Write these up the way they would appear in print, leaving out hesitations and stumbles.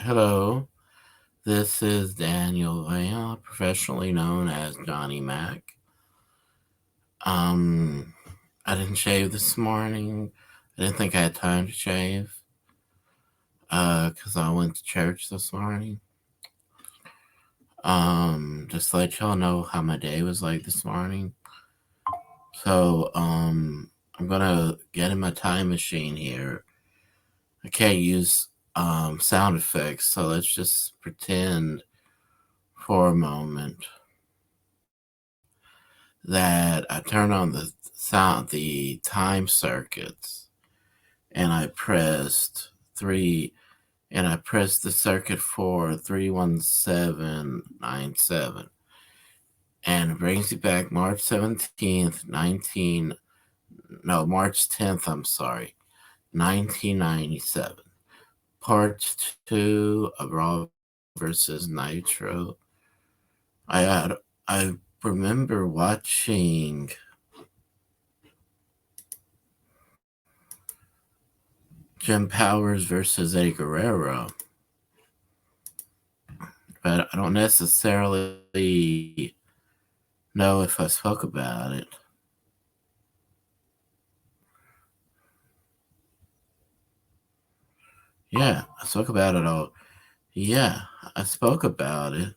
Hello, this is Daniel Vea, professionally known as Johnny Mac. Um, I didn't shave this morning. I didn't think I had time to shave because I went to church this morning. Just to let y'all know how my day was like this morning. So, I'm gonna get in my time machine here. I can't use sound effects, so let's just pretend for a moment that I turned on the time circuits and I pressed the circuit for 31797 and it brings you back March 17th, March 10th, 1997. Part 2 of Raw versus Nitro. I remember watching Jim Powers versus Eddie Guerrero, but I don't necessarily know if I spoke about it. Yeah, I spoke about it all. Yeah, I spoke about it.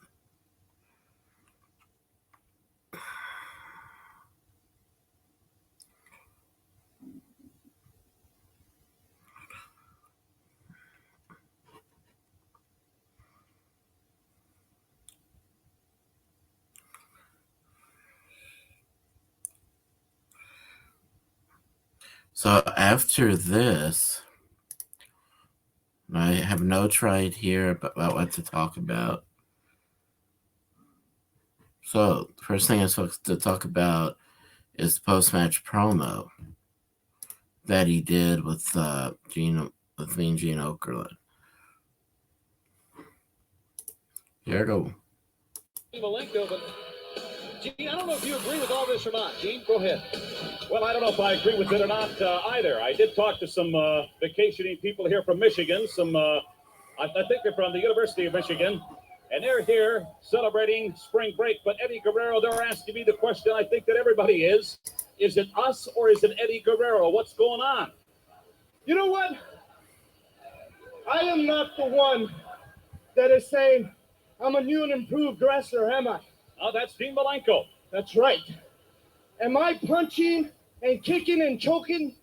So after this, I have notes right here about what to talk about. So the first thing I'm supposed to talk about is the post-match promo that he did with me and Gene Okerlund. Here we go. Malenko, but Gene, I don't know if you agree with all this or not. Gene, go ahead. Well, I don't know if I agree with it or not either. I did talk to some vacationing people here from Michigan. I think they're from the University of Michigan, and they're here celebrating spring break. But Eddie Guerrero, they're asking me the question I think that everybody is it us or is it Eddie Guerrero? What's going on? You know what? I am not the one that is saying I'm a new and improved wrestler, am I? Oh, that's Dean Malenko. That's right. Am I punching and kicking and choking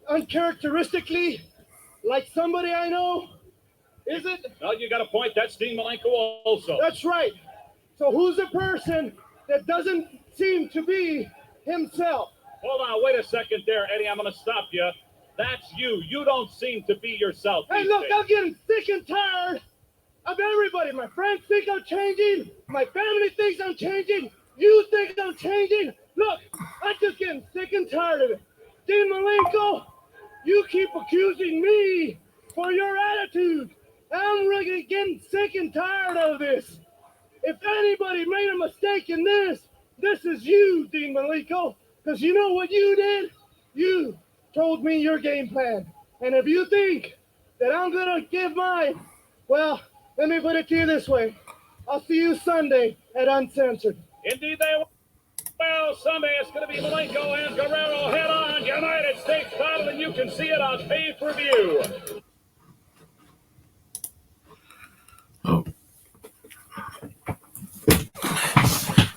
uncharacteristically like somebody I know? Is it? No, you got a point. That's Dean Malenko also. That's right. So who's the person that doesn't seem to be himself? Hold on, wait a second there, Eddie. I'm going to stop you. That's you. You don't seem to be yourself. Hey, look, I'm getting sick and tired of everybody. My friends think I'm changing. My family thinks I'm changing. You think I'm changing. Look, I'm just getting sick and tired of it. Dean Malenko, you keep accusing me for your attitude. I'm really getting sick and tired of this. If anybody made a mistake in this is you, Dean Malenko. Because you know what you did? You told me your game plan. And if you think that I'm going to give mine, well, let me put it to you this way. I'll see you Sunday at Uncensored. Indeed they will. Well, Sunday it's going to be Malenko and Guerrero head on United States title, and you can see it on pay-per-view. Oh.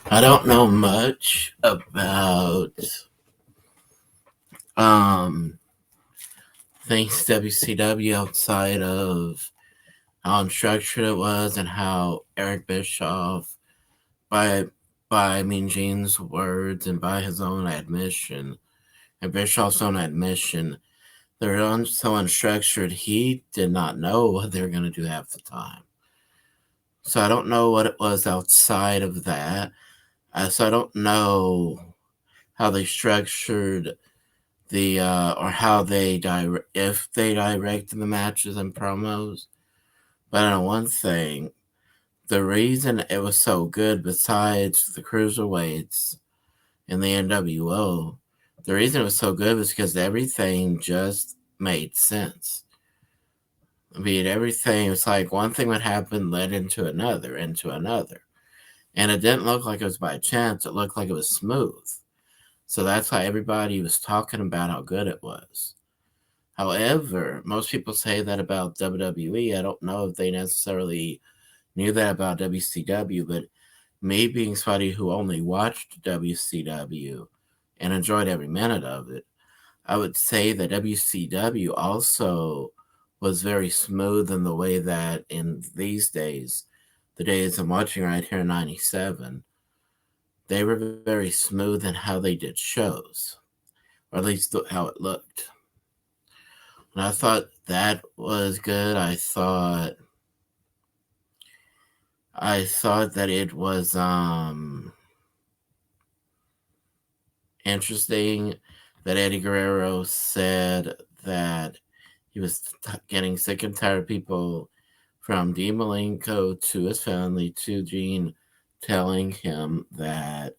I don't know much about things WCW outside of how unstructured it was and how Eric Bischoff, by Mean Gene's words and by his own admission, and Bischoff's own admission, they're so unstructured, he did not know what they were going to do half the time. So I don't know what it was outside of that. So I don't know how they structured the or how they if they directed the matches and promos. But I know one thing: the reason it was so good, besides the cruiserweights and the NWO, the reason it was so good was because everything just made sense. I mean, everything, it's like one thing would happen led into another, And it didn't look like it was by chance. It looked like it was smooth. So that's why everybody was talking about how good it was. However, most people say that about WWE. I don't know if they necessarily knew that about WCW, but me being somebody who only watched WCW and enjoyed every minute of it, I would say that WCW also was very smooth in the way that in these days, the days I'm watching right here in 97, they were very smooth in how they did shows, or at least how it looked. And I thought that was good. I thought that it was interesting that Eddie Guerrero said that he was getting sick and tired of people from Dean Malenko to his family to Gene telling him that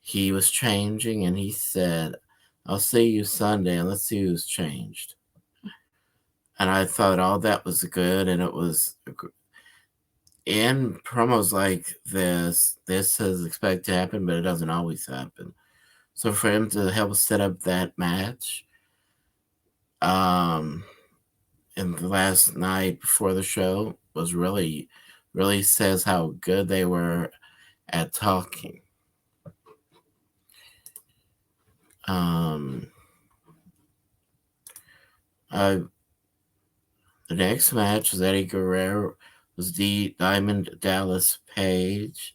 he was changing, and he said, "I'll see you Sunday and let's see who's changed." And I thought all that was good, and it was in promos like this is expected to happen, but it doesn't always happen. So for him to help set up that match, in the last night before the show was really, really says how good they were at talking. Um, I The next match was Eddie Guerrero was Diamond Dallas Page.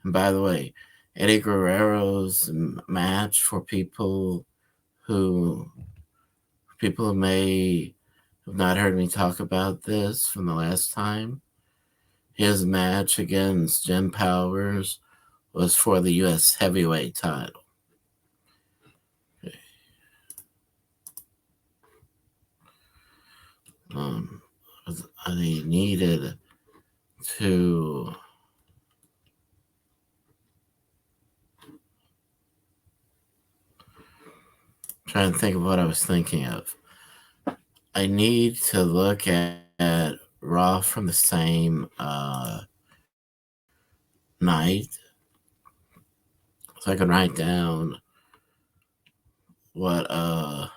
And by the way, Eddie Guerrero's match for who people who may have not heard me talk about this from the last time. His match against Jim Powers was for the U.S. heavyweight title. They needed to try and think of what I was thinking of. I need to look at Raw from the same night so I can write down what I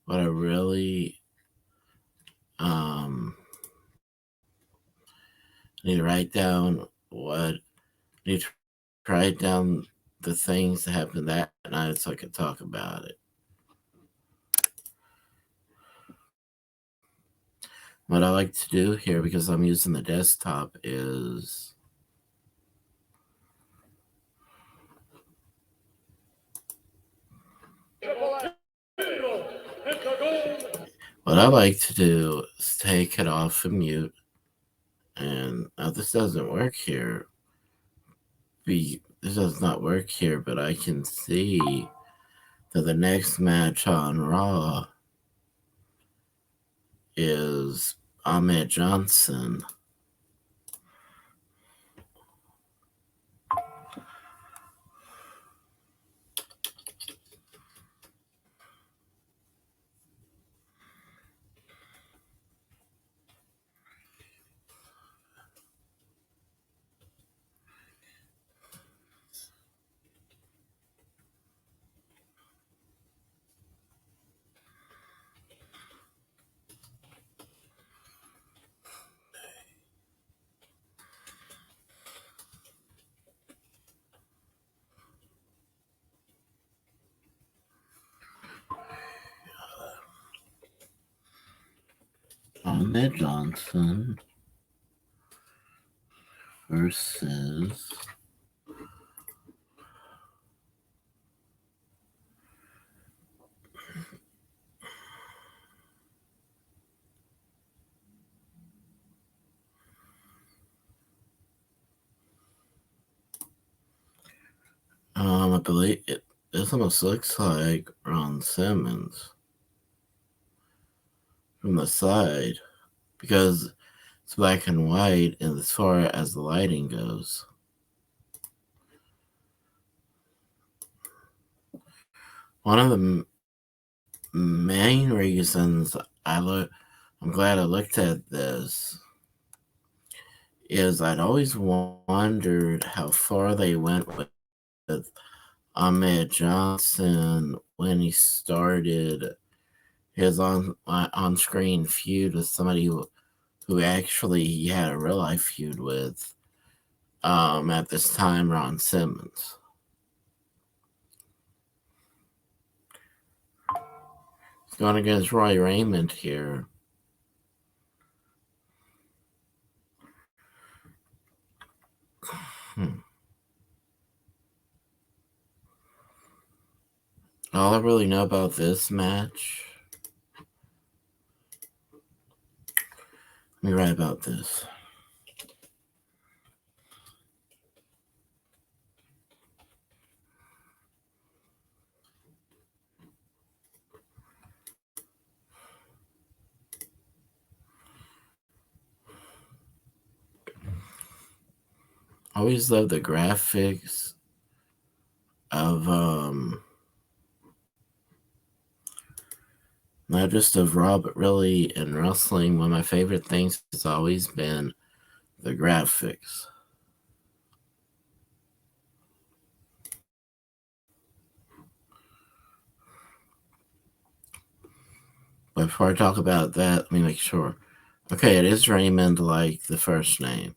really need to write down need to write down the things that happened that night so I can talk about it. What I like to do here, because I'm using the desktop, is what I like to do is take it off of mute. And now this doesn't work here. This does not work here, but I can see that the next match on Raw is Ahmed Johnson. Ahmed Johnson versus I believe this almost looks like Ron Simmons from the side because it's black and white, and as far as the lighting goes. One of the main reasons I'm glad I looked at this is I'd always wondered how far they went with Ahmed Johnson when he started his on screen feud with somebody who actually he had a real life feud with. At this time, Ron Simmons. He's going against Roy Raymond here. Hmm. All I really know about this match. Let me write about this. I always love the graphics of not just of Raw, but really in wrestling. One of my favorite things has always been the graphics. But before I talk about that, let me make sure. Okay, it is Raymond like the first name.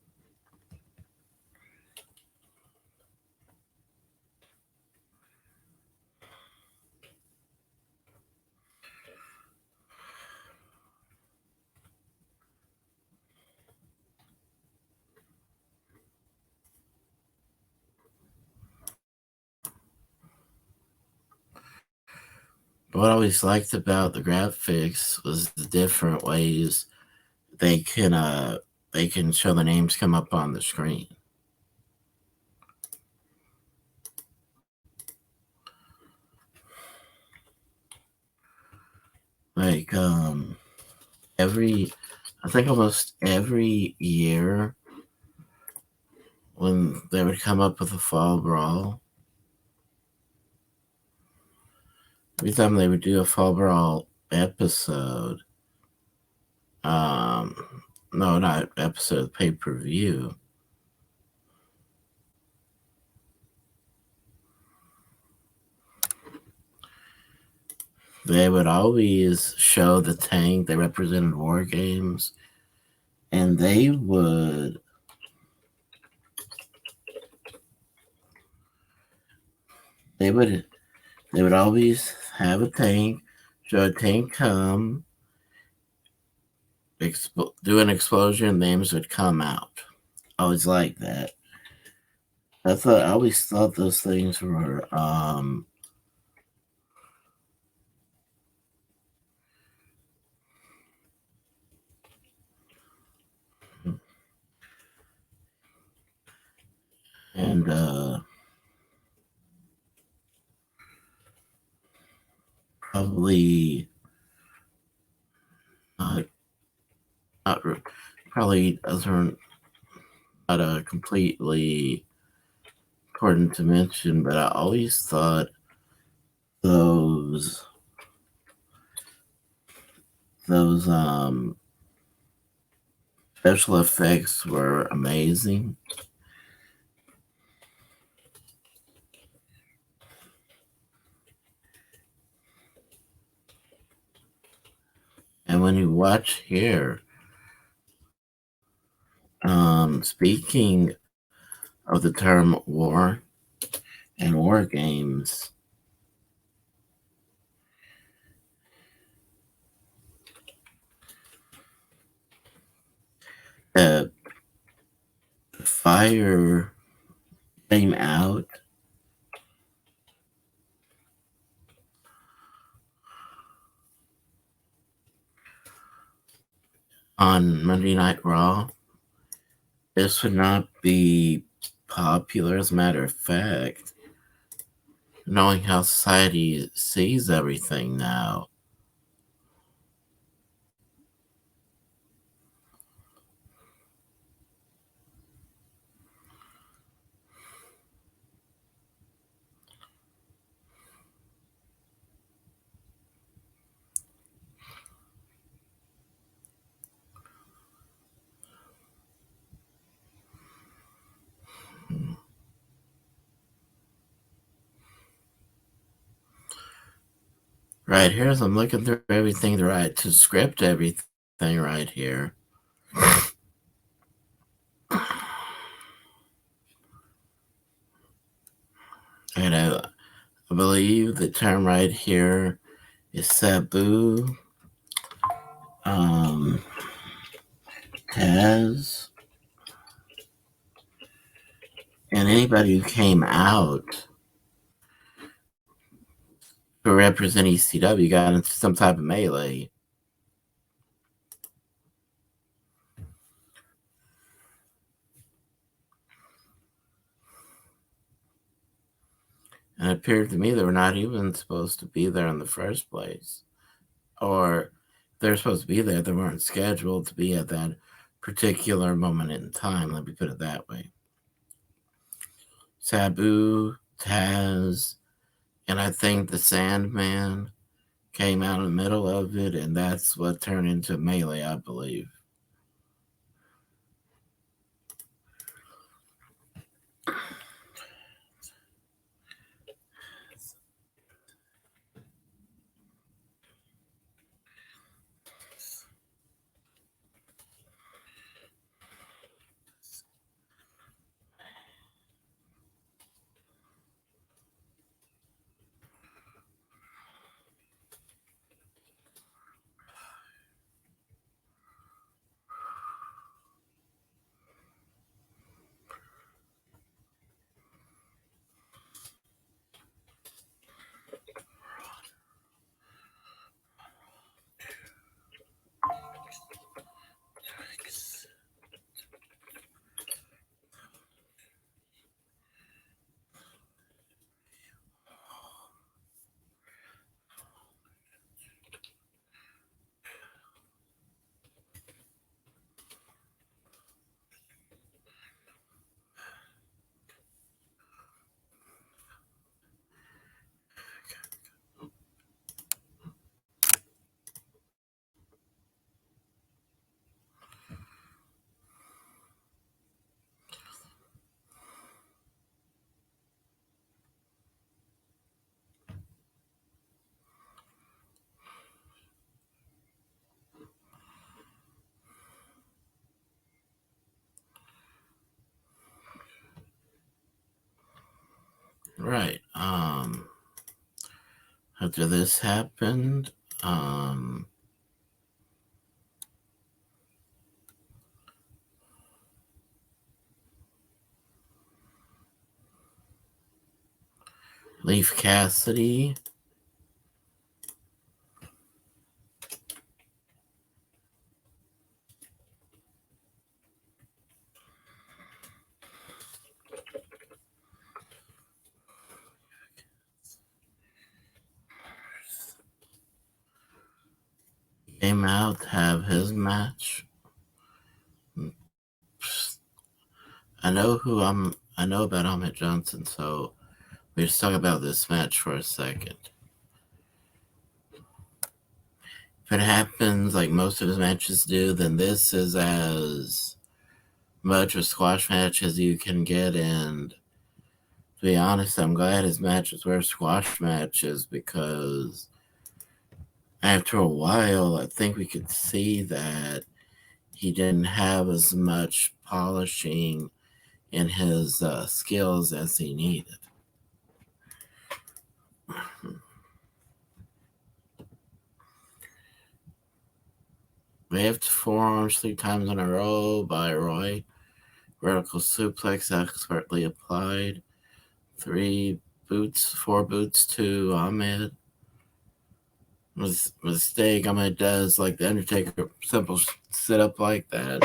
What I always liked about the graphics was the different ways they can show the names come up on the screen. Like I think almost every year when they would come up with a fall brawl, every time they would do a fall brawl episode, um, no, not episode, pay per view. They would always show the tank. They represented War Games, and they would they would always have a tank, show a tank come, do an explosion, names would come out. I always like that. I always thought those things were and probably uh, not probably doesn't not a completely important to mention, but I always thought those those special effects were amazing. And when you watch here, speaking of the term war and war games, the fire came out on Monday Night Raw. This would not be popular, as a matter of fact, knowing how society sees everything now. Right here, as I'm looking through everything to script everything right here. And I believe the term right here is Sabu, Tazz, and anybody who came out to represent ECW got into some type of melee. And it appeared to me they were not even supposed to be there in the first place. Or they're supposed to be there, they weren't scheduled to be at that particular moment in time. Let me put it that way. Sabu, Tazz, and I think the Sandman came out in the middle of it, and that's what turned into melee, I believe. Right. After this happened, Leif Cassidy came out to have his match. I know about Ahmed Johnson, so we just talk about this match for a second. If it happens like most of his matches do, then this is as much a squash match as you can get. And to be honest, I'm glad his matches were squash matches because after a while, I think we could see that he didn't have as much polishing in his skills as he needed. Left forearms 3 times in a row by Roy. Vertical suplex expertly applied. 4 boots to Ahmed. Mistake Ahmed does like the Undertaker, simple sit up like that.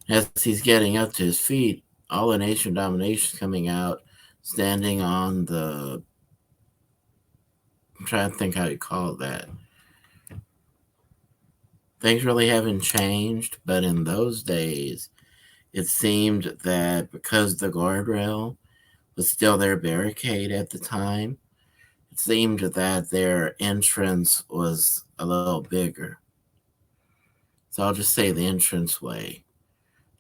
As he's getting up to his feet, all the Nation Domination coming out, standing on the. I'm trying to think how you call that. Things really haven't changed, but in those days, it seemed that because the guardrail was still their barricade at the time, it seemed that their entrance was a little bigger. So I'll just say the entrance way.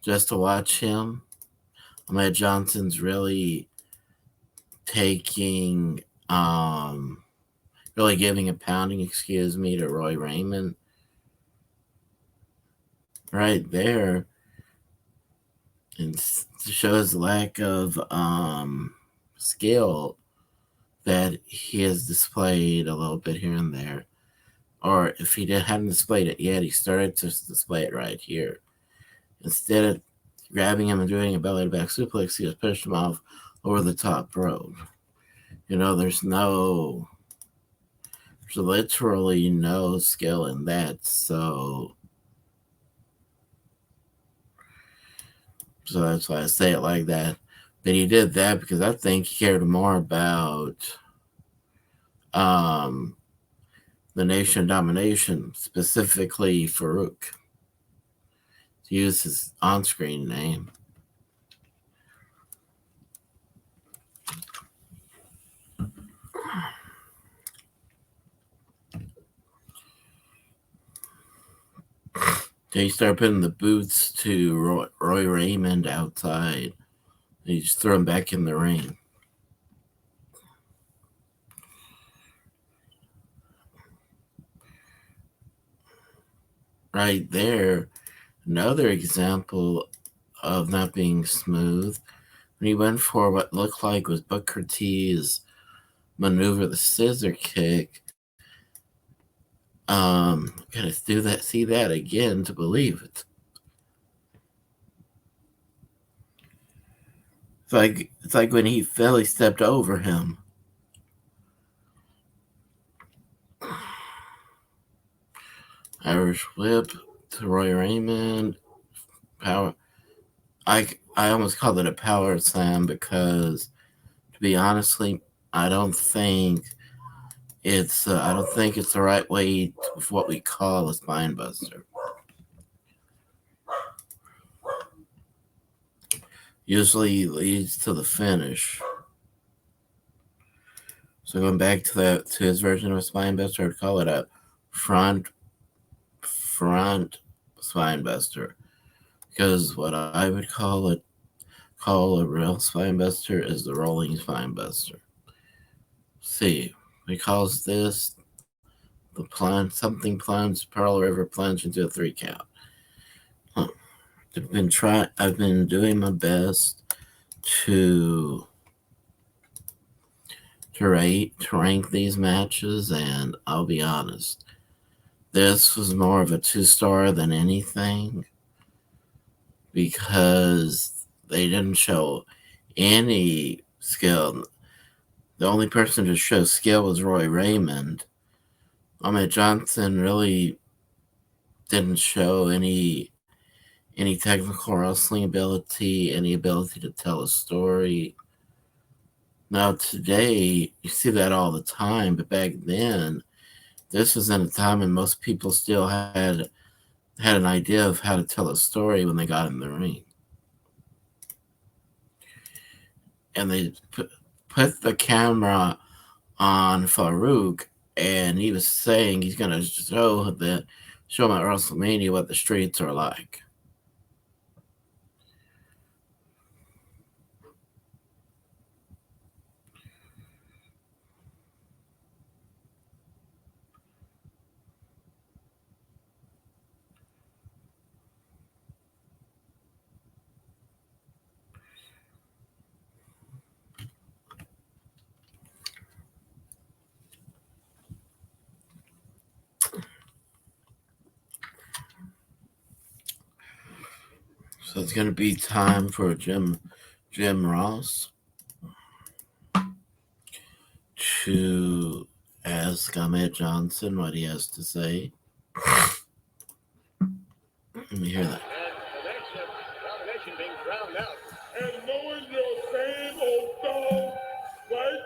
Just to watch him, Ahmed Johnson's really taking really giving a pounding, to Roy Raymond. Right there. And to show his lack of skill that he has displayed a little bit here and there. Or if he hadn't displayed it yet, he started to display it right here. Instead of grabbing him and doing a belly-to-back suplex, he just pushed him off over the top rope. There's literally no skill in that. So that's why I say it like that. But he did that because I think he cared more about the nation domination, specifically Farouk, to use his on-screen name. They start putting the boots to Roy Raymond outside. They just throw him back in the ring. Right there, another example of not being smooth. When he went for what looked like was Booker T's maneuver, the scissor kick. Gotta see that again to believe it. It's like when he fell, he stepped over him. Irish whip to Roy Raymond. Power. I almost called it a power slam because, to be honestly, I don't think it's the right way of what we call a spine buster. Usually leads to the finish. So going back to his version of a spine buster, I'd call it a front spine buster, because what I would call a real spine buster is the rolling spine buster. See, he calls this the plunge, something plunge, Pearl River plunge into a 3 count. I've been doing my best to rank these matches, and I'll be honest, this was more of a 2-star than anything, because they didn't show any skill. The only person to show skill was Roy Raymond. Ahmed Johnson really didn't show any technical wrestling ability, any ability to tell a story. Now today, you see that all the time, but back then, this was in a time when most people still had an idea of how to tell a story when they got in the ring. And they put the camera on Farouk, and he was saying he's going to show him at WrestleMania what the streets are like. So it's going to be time for Jim Ross to ask Ahmed Johnson what he has to say. Let me hear that. Domination being drowned out. And knowing your same old dog right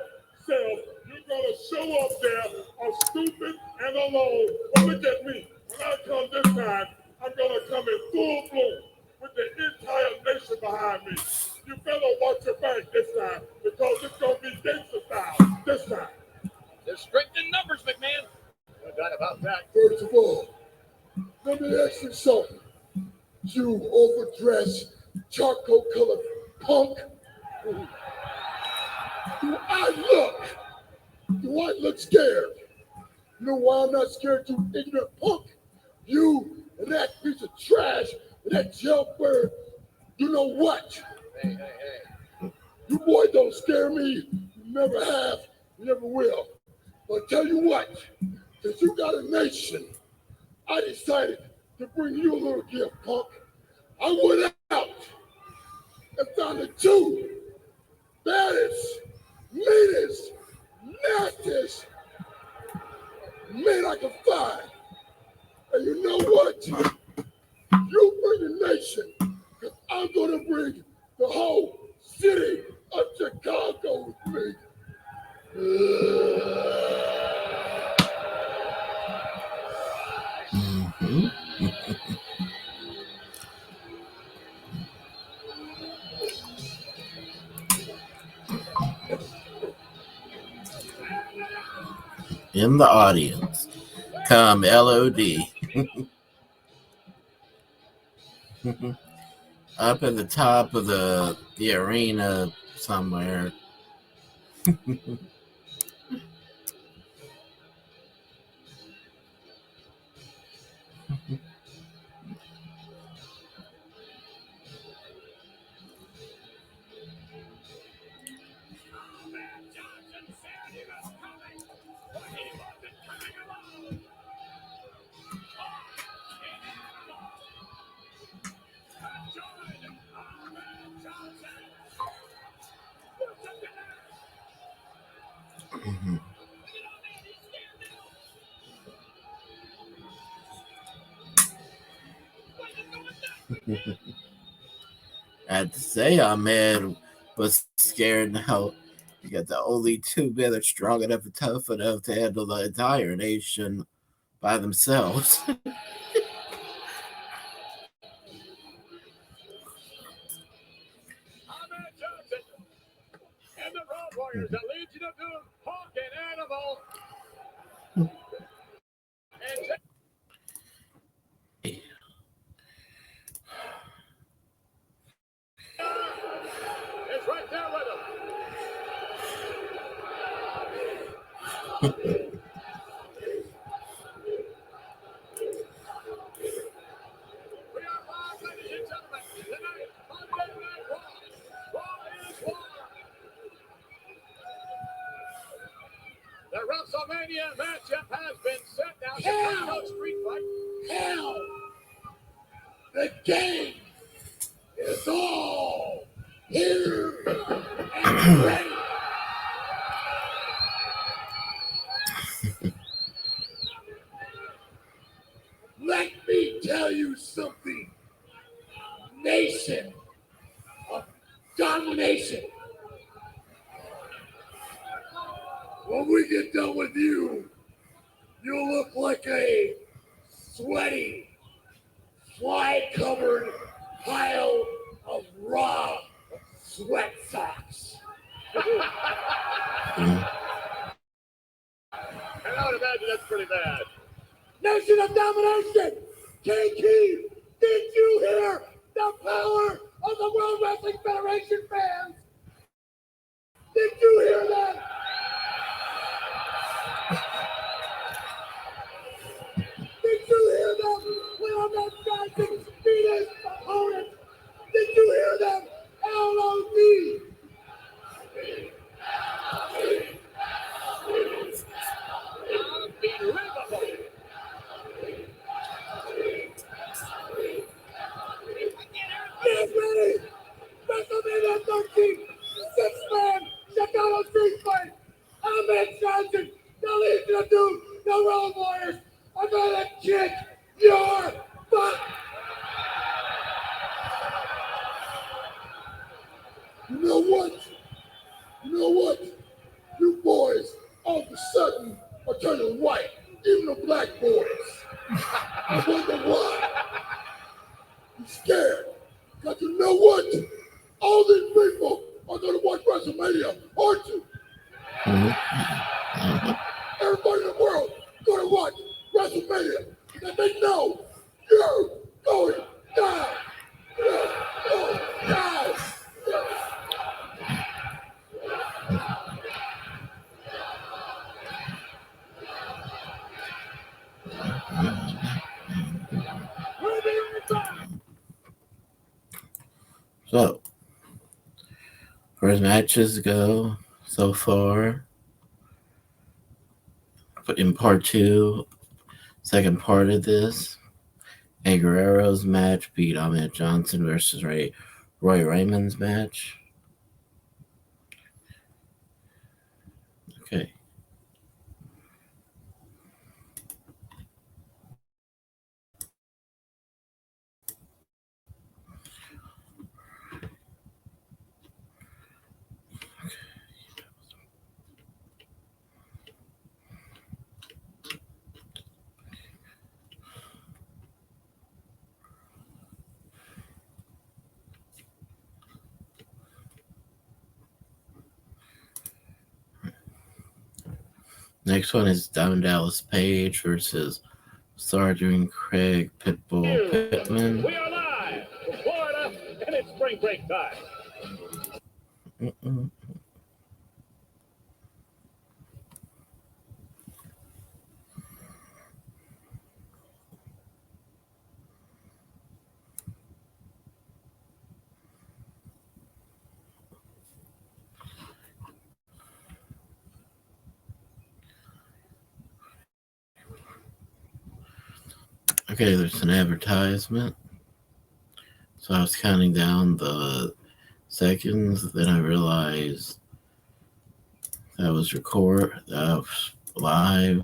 self, you're going to show up there stupid and alone. But look at me. When I come this time, I'm going to come in full bloom with the entire nation behind me. You better watch your back this time, because it's going to be gangster style this time. There's strength in numbers, McMahon. No doubt about that. First of all, let me ask you something. You overdressed, charcoal-colored punk. Do I look Do I look scared? You know why I'm not scared, you ignorant punk? You and that piece of trash and that jailbird, you know what? Hey. You boys don't scare me. You never have, you never will. But tell you what, since you got a nation, I decided to bring you a little gift, punk. I went out and found the two baddest, meanest, nastiest men I could find. And you know what? You bring the nation, because I'm going to bring the whole city of Chicago with me. In the audience, come LOD. Up at the top of the arena somewhere. I had to say, Ahmed was scared now. You got the only two men that are strong enough and tough enough to handle the entire nation by themselves. Ahmed Johnson and the Road Warriors, a Legion of Doom, Hawk and Animal. And it's right there with him. We are live, ladies and gentlemen, tonight on Monday Night Raw. Raw is War. The WrestleMania matchup has been set now. Chicago Street Fight. Hell! The game is all here and ready. Let me tell you something. Nation of domination. When we get done with you, you'll look like a sweaty, fly-covered pile of raw sweat socks. And I would imagine that's pretty bad. Nation of domination! King Keith, did you hear the power of the World Wrestling Federation fans? Did you hear that? Did you hear them when Ahmed Johnson beat his opponent? Did you hear them? LOD! Unbelievable. Get ready! WrestleMania 13, six-man Chicago Street Fight. Ahmed Johnson, the Legion of Doom, the Road Warriors are gonna kick your butt! You know what? You boys all of a sudden are turning white, even the black boys. I wonder why. You're scared. Because you know what? All these people are going to watch WrestleMania, aren't you? Everybody in the world is going to watch WrestleMania because they know you're going down. You're going down. So, first matches go so far. But in part two, second part of this, Guerrero's match beat Ahmed Johnson versus Roy Raymond's match. Okay. Next one is Diamond Dallas Page versus Sergeant Craig Pitbull Pittman. We are live from Florida, and it's spring break time. Mm-mm. Okay, there's an advertisement. So I was counting down the seconds, then I realized that was live.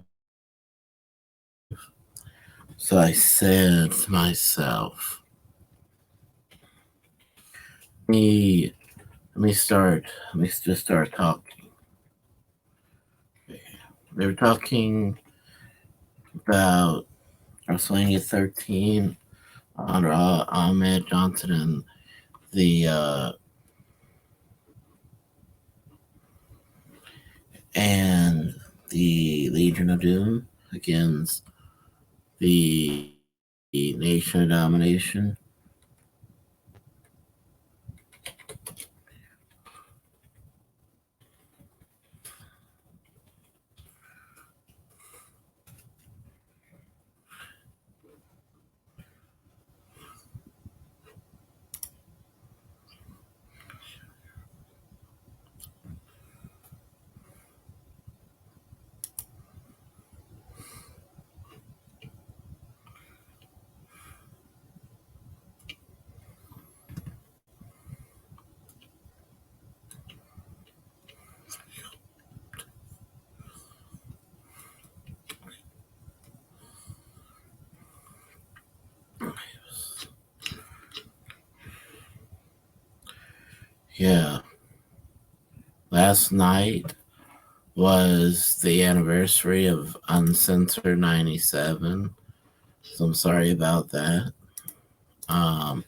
So I said to myself, me let me start. Let me just start talking. They were talking about WrestleMania 13 on Raw, Ahmed Johnson and the and the Legion of Doom against the Nation of Domination. Yeah. Last night was the anniversary of Uncensored 97. So I'm sorry about that. Um,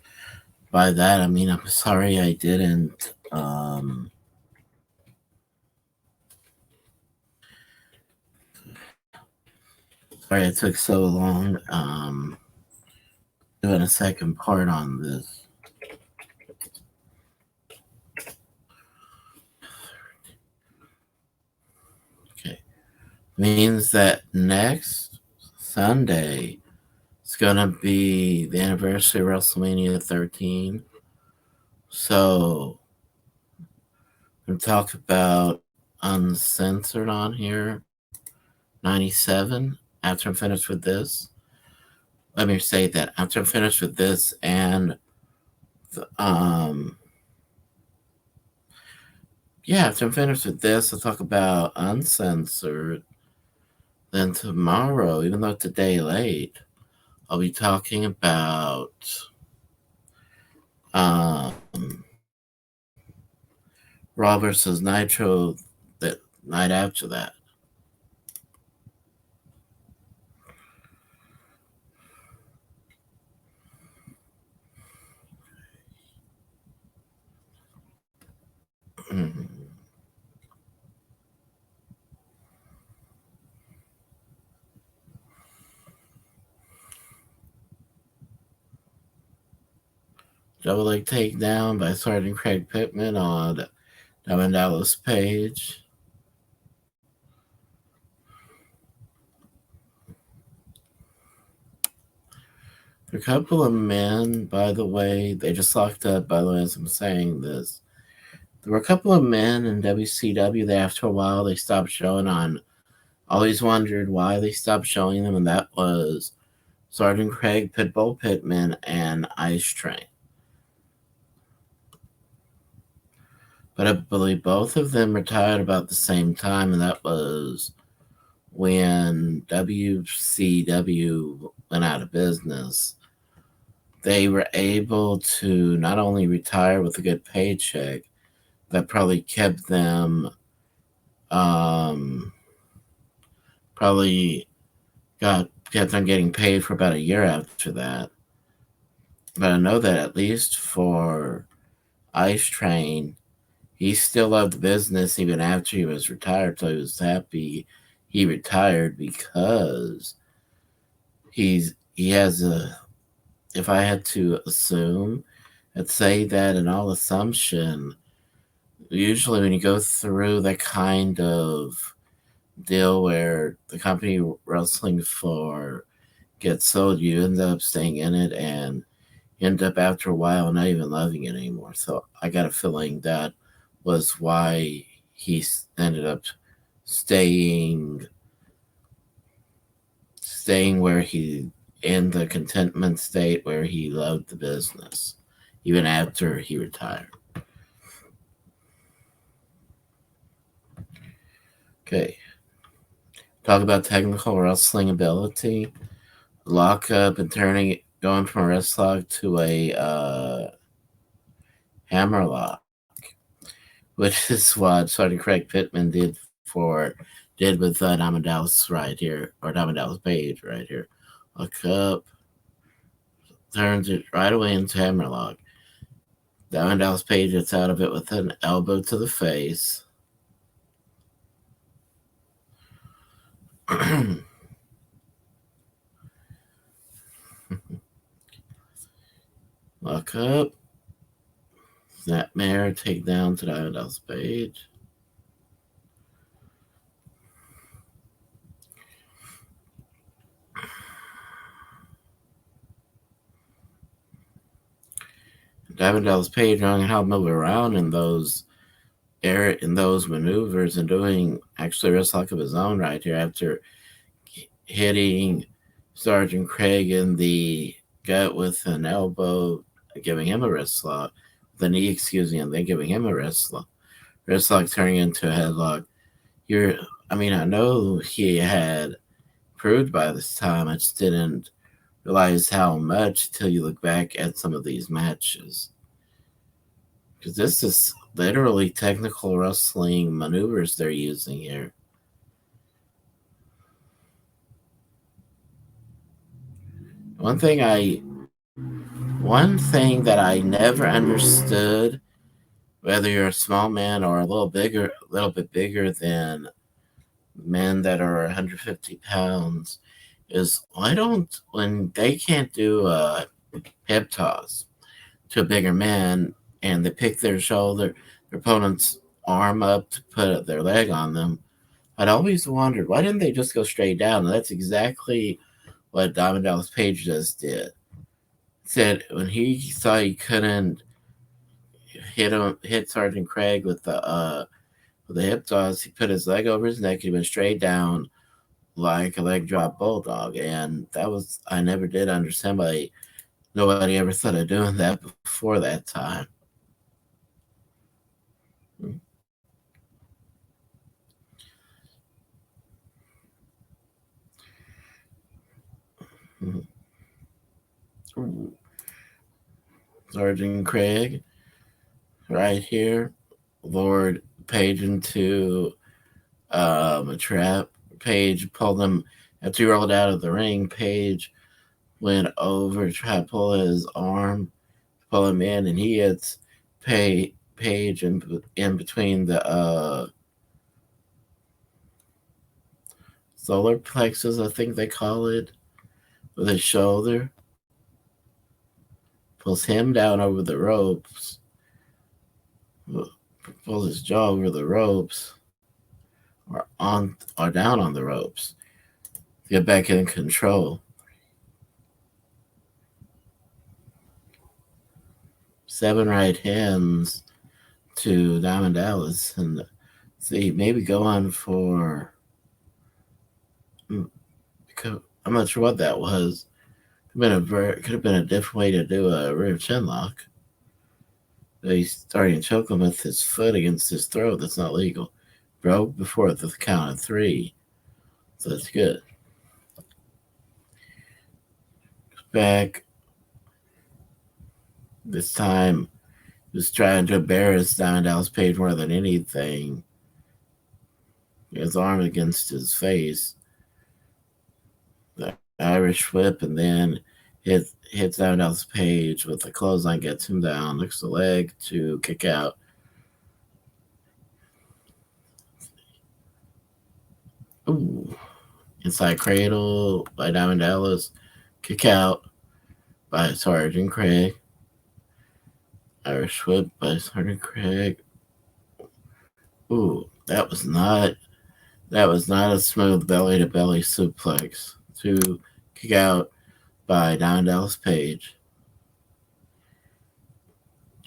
by that, I mean, I'm sorry I didn't. Sorry it took so long doing a second part on this. Okay. Means that next Sunday is going to be the anniversary of WrestleMania 13. So I'm going to talk about Uncensored on here, 97. After I'm finished with this, let me say that after I'm finished with this and after I'm finished with this, I'll talk about Uncensored. Then tomorrow, even though it's a day late, I'll be talking about Raw versus Nitro the night after that. Double Leg Takedown by Sergeant Craig Pittman on Diamond Dallas Page. A couple of men, by the way, they just locked up, by the way, as I'm saying this. There were a couple of men in WCW that after a while they stopped showing on. Always wondered why they stopped showing them, and that was Sergeant Craig, Pitbull Pittman, and Ice Train. But I believe both of them retired about the same time, and that was when WCW went out of business. They were able to not only retire with a good paycheck, that probably kept them, probably kept them getting paid for about a year after that. But I know that at least for Ice Train, he still loved the business even after he was retired. So he was happy he retired because he has a. If I had to assume, I'd say that in all assumption, usually when you go through that kind of deal where the company you're wrestling for gets sold, you end up staying in it and end up after a while not even loving it anymore. So I got a feeling that was why he ended up staying where he in the contentment state where he loved the business even after he retired. Okay. Talk about technical wrestling ability. Lock up and going from a wrist lock to a hammer lock, which is what Sergeant Craig Pittman did with Diamond Dallas right here, or Diamond Dallas Page right here. Look up, turns it right away into hammerlock. Diamond Dallas Page gets out of it with an elbow to the face. Look up. Snapmare, take down to Diamond Dallas Page. Diamond Dallas Page knowing how to move around in those maneuvers and doing actually a wrist lock of his own right here after hitting Sergeant Craig in the gut with an elbow, giving him a wrist lock, the knee, and then giving him a wrist lock turning into a headlock. I know he had proved by this time. I just didn't realize how much till you look back at some of these matches. Because this is literally technical wrestling maneuvers they're using here. One thing that I never understood, whether you're a small man or a little bit bigger than men that are 150 pounds, is when they can't do a hip toss to a bigger man and they pick their opponent's arm up to put their leg on them, I'd always wondered, why didn't they just go straight down? And that's exactly what Diamond Dallas Page just did. Said when he saw he couldn't hit Sergeant Craig with the hip toss, he put his leg over his neck. He went straight down like a leg drop bulldog, and I never did understand why nobody ever thought of doing that before that time. Sergeant Craig, right here, lured Page into a trap. Page pulled him after he rolled out of the ring. Page went over to try to pull his arm, pull him in, and he hits Page in between the solar plexus, I think they call it, with his shoulder. Pulls him down over the ropes. Pulls his jaw over the ropes, or down on the ropes. Get back in control. 7 right hands to Diamond Dallas, and see, maybe go on for. I'm not sure what that was. Could have been a different way to do a rear chin lock. He's starting to choke him with his foot against his throat. That's not legal. Broke before the count of 3, so that's good. Back. This time, he was trying to embarrass Diamond Dallas Page more than anything. His arm against his face. The Irish whip, and then hits Diamond Dallas Page with the clothesline, gets him down, looks the leg to kick out. Ooh. Inside cradle by Diamond Dallas. Kick out by Sergeant Craig. Irish whip by Sergeant Craig. Ooh, that was not a smooth belly to belly suplex. To kick out by Diamond Dallas Page.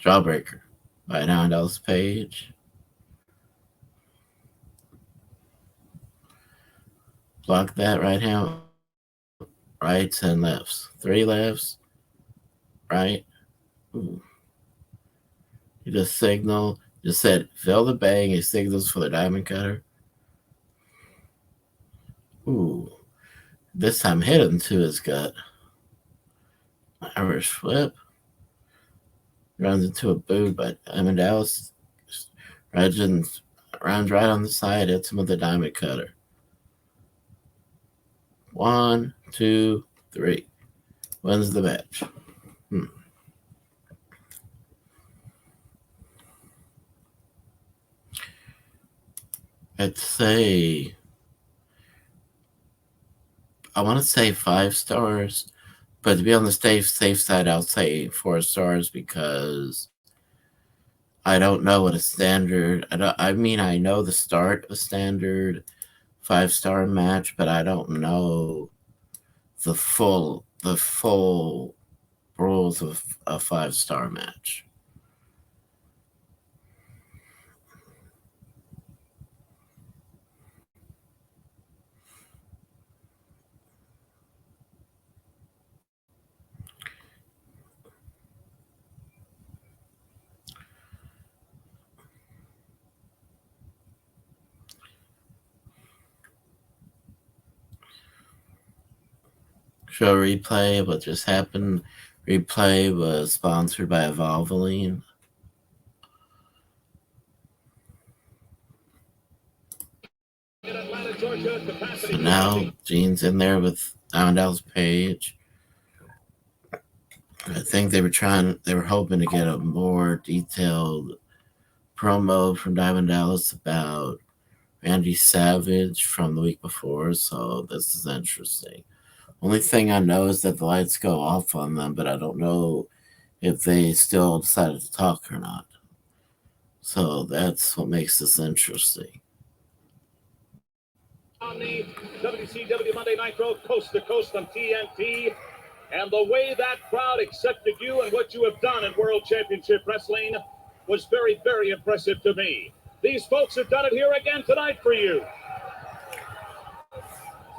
Jawbreaker by Diamond Dallas Page. Block that right hand. Rights and lefts. 3 lefts. Right. Ooh. He just signaled. Just said, fill the bang. He signals for the diamond cutter. Ooh. This time hit him to his gut. Irish whip. Runs into a boot, but Diamond Dallas runs right on the side, hits him with the diamond cutter. 1, 2, 3. Wins the match. I'd say, I want to say 5 stars, but to be on the safe side, I'll say 4 stars because I don't know what a standard. I know the start of a standard 5-star match, but I don't know the full rules of a 5-star match. Show replay, what just happened. Replay was sponsored by Valvoline. So now Gene's in there with Diamond Dallas Page. I think they were hoping to get a more detailed promo from Diamond Dallas about Randy Savage from the week before, so this is interesting. Only thing I know is that the lights go off on them, but I don't know if they still decided to talk or not. So that's what makes this interesting. On the WCW Monday Nitro, coast to coast on TNT, and the way that crowd accepted you and what you have done in World Championship Wrestling was very, very impressive to me. These folks have done it here again tonight for you.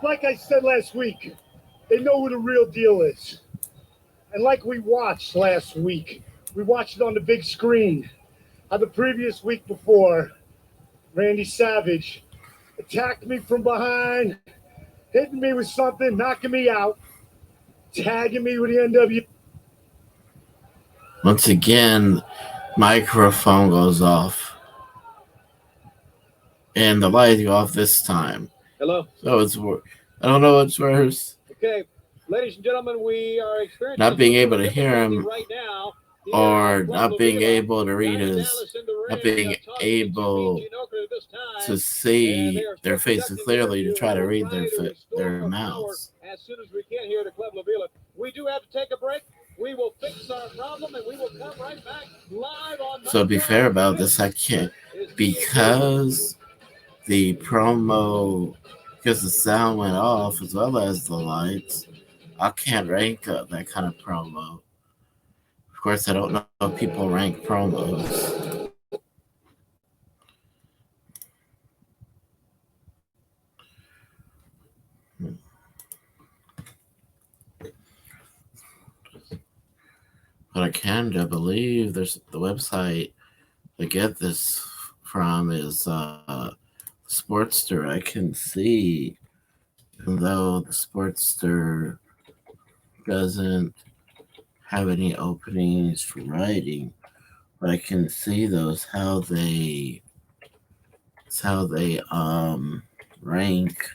Like I said last week, they know who the real deal is. And like we watched last week, we watched it on the big screen. How the previous week before, Randy Savage attacked me from behind, hitting me with something, knocking me out, tagging me with the NW. Once again, microphone goes off. And the lights go off this time. Hello? So I don't know what's worse. Okay, ladies and gentlemen, we are experiencing not being able to hear him right now, or not being able to read not being able to see their faces clearly to try to read their mouths. As soon as we can here at Club La Vila. We do have to take a break. We will fix our problem and we will come right back live on. So be fair about this, I can't, because the promo, because the sound went off as well as the lights, I can't rank up that kind of promo Of course, I don't know how people rank promos. But I can believe there's the website to get this from is Sportster. I can see, even though the Sportster doesn't have any openings for writing, but I can see those how they rank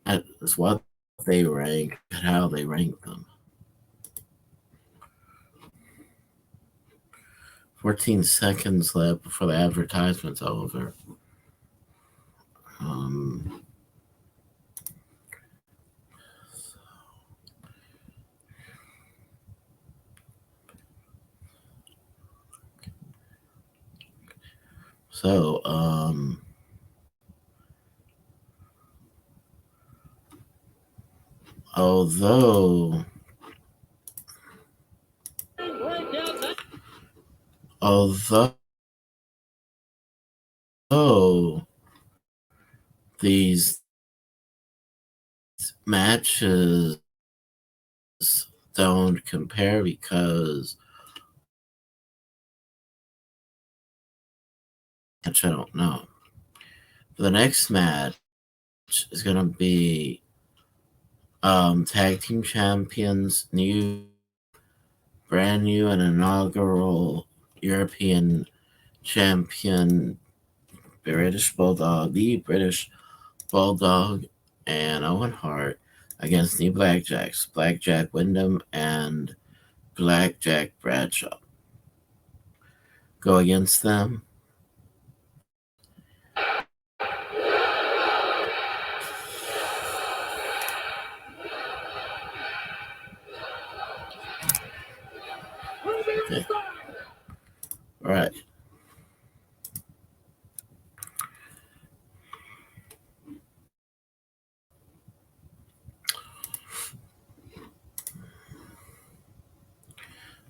as what they rank and how they rank them. 14 seconds left before the advertisement's over. So, although these matches don't compare because I don't know. The next match is going to be tag team champions, brand new and inaugural European champion, the British Bulldog, and Owen Hart against the BlackJacks, BlackJack Wyndham and BlackJack Bradshaw. Go against them. Okay. All right.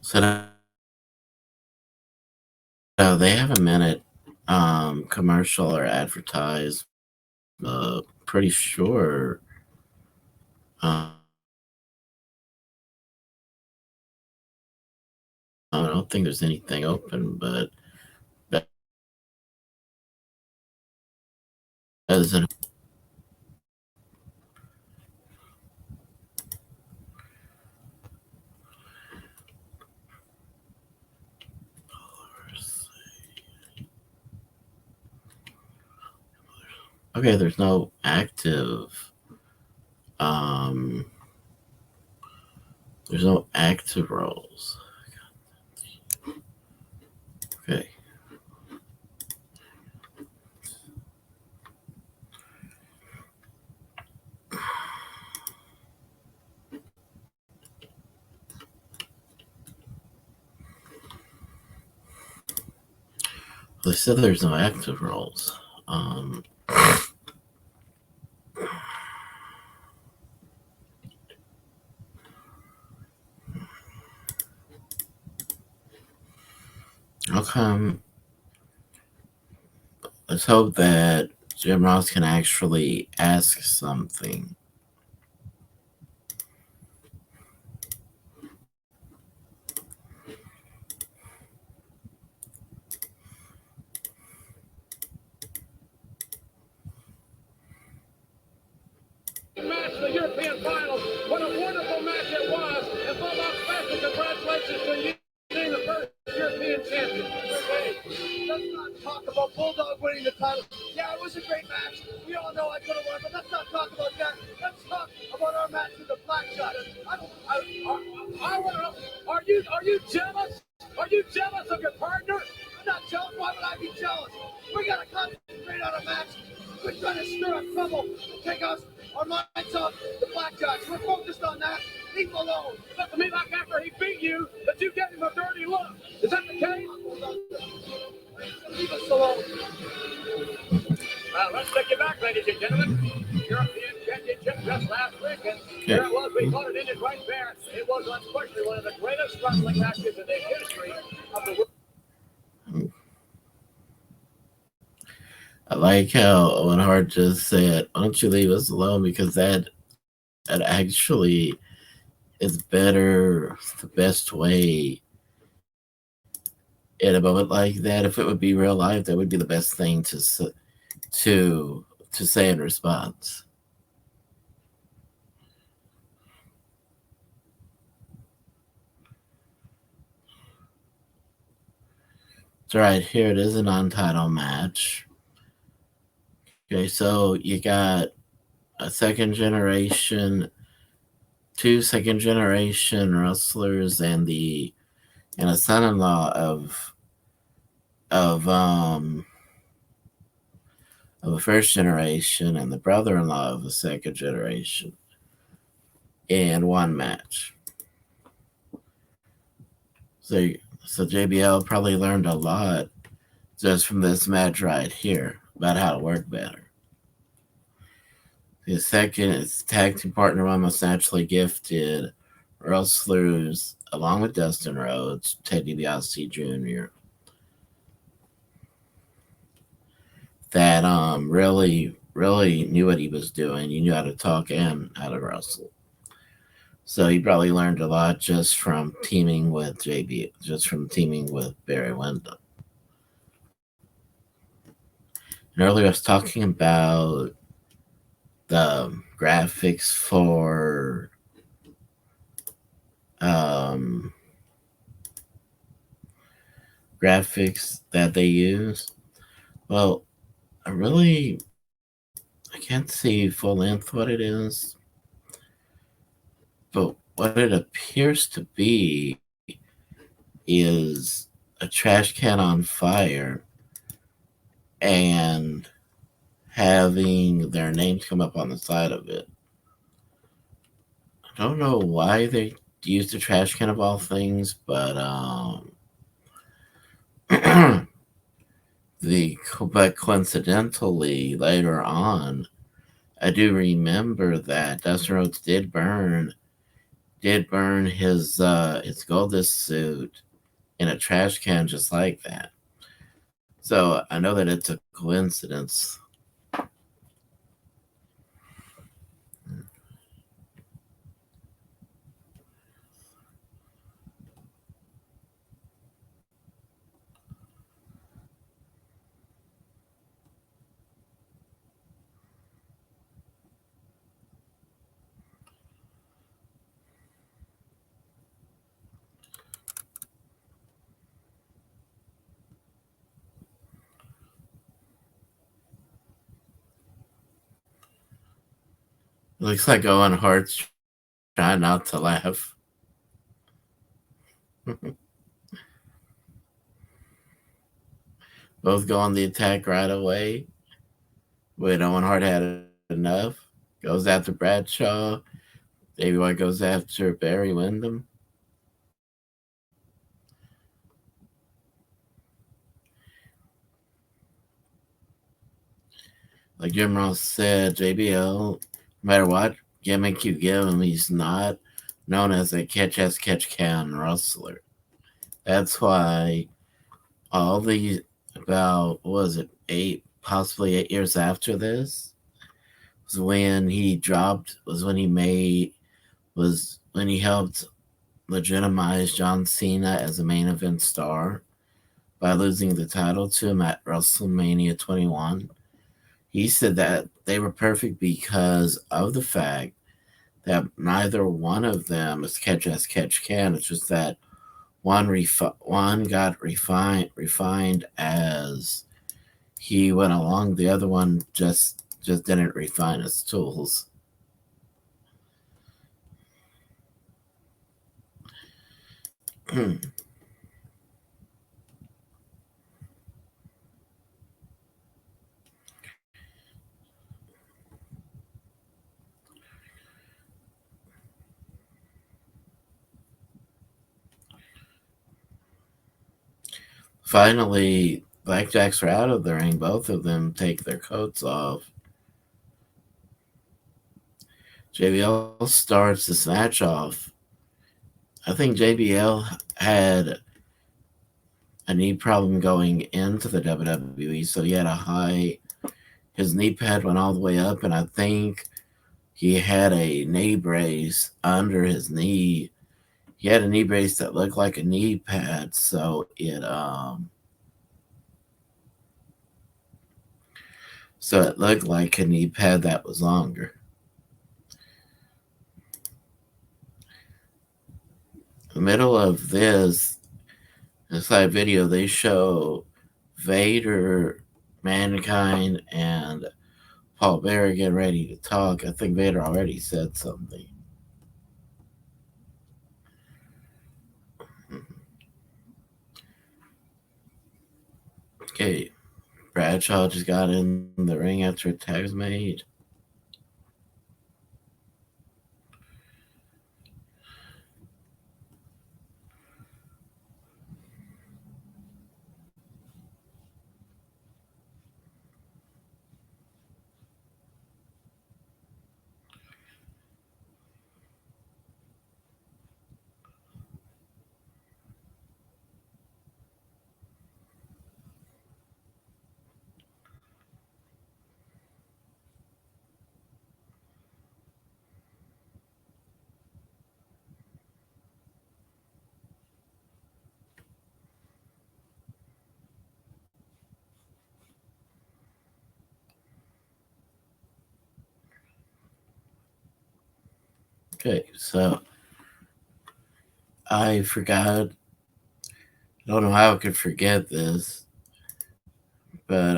So now they have a minute commercial or advertise. Pretty sure. I don't think there's anything open, but as an okay, there's no active roles. Okay. They said there's no active roles. How come? Let's hope that Jim Ross can actually ask something. Match the European finals. What a wonderful match it was. And Bulldog special congratulations to you being the first European champion. Let's not talk about Bulldog winning the title. Yeah, it was a great match. We all know I could have won, but let's not talk about that. Let's talk about our match with the BlackJacks. I want to know, are you jealous? Are you jealous of your partner? I'm not jealous. Why would I be jealous? We got to concentrate on a match. We're trying to stir up trouble, take us our minds off the BlackJacks. We're focused on that. Leave him alone. Looked to me like after he beat you, that you gave him a dirty look. Is that the case? Leave us alone. Let's take you back, ladies and gentlemen. European Championship just last week, and there it was. We thought it ended right there. It was unfortunately one of the greatest wrestling matches in the history of the world. I like how Owen Hart just said, "Why don't you leave us alone?" Because that actually is better, the best way. In a moment like that, if it would be real life, that would be the best thing to say in response. So right here, it is a non-title match. Okay, so you got a two second generation wrestlers, and a son-in-law of a first generation, and the brother-in-law of a second generation in one match. So JBL probably learned a lot just from this match right here about how to work better. His tag team partner one most naturally gifted wrestlers, along with Dustin Rhodes, Ted DiBiase Jr., that really knew what he was doing. He knew how to talk and how to wrestle. So he probably learned a lot just from teaming with Barry Windham. And earlier I was talking about the graphics for graphics that they use. Well, I can't see full length what it is, but what it appears to be is a trash can on fire and having their names come up on the side of it. I don't know why they used a trash can of all things, but but coincidentally later on, I do remember that Dustin Rhodes did burn his Goldust suit in a trash can just like that. So I know that it's a coincidence. It looks like Owen Hart's trying not to laugh. Both go on the attack right away. When Owen Hart had enough, goes after Bradshaw. Davey White goes after Barry Windham. Like Jim Ross said, JBL, no matter what gimmick you give him, he's not known as a catch-can wrestler. That's why all the about possibly 8 years after this was when he helped legitimize John Cena as a main event star by losing the title to him at WrestleMania 21. He said that they were perfect because of the fact that neither one of them is catch can. It's just that one got refined as he went along. The other one just didn't refine his tools. Finally, BlackJacks are out of the ring. Both of them take their coats off. JBL starts this match off. I think JBL had a knee problem going into the WWE, so he had his knee pad went all the way up, and I think he had a knee brace under his knee. He had a knee brace that looked like a knee pad, so it looked like a knee pad that was longer. In the middle of this live video, they show Vader, Mankind, and Paul Bearer getting ready to talk. I think Vader already said something. Okay, Bradshaw just got in the ring after a tag was made. Okay, so I forgot. I don't know how I could forget this, but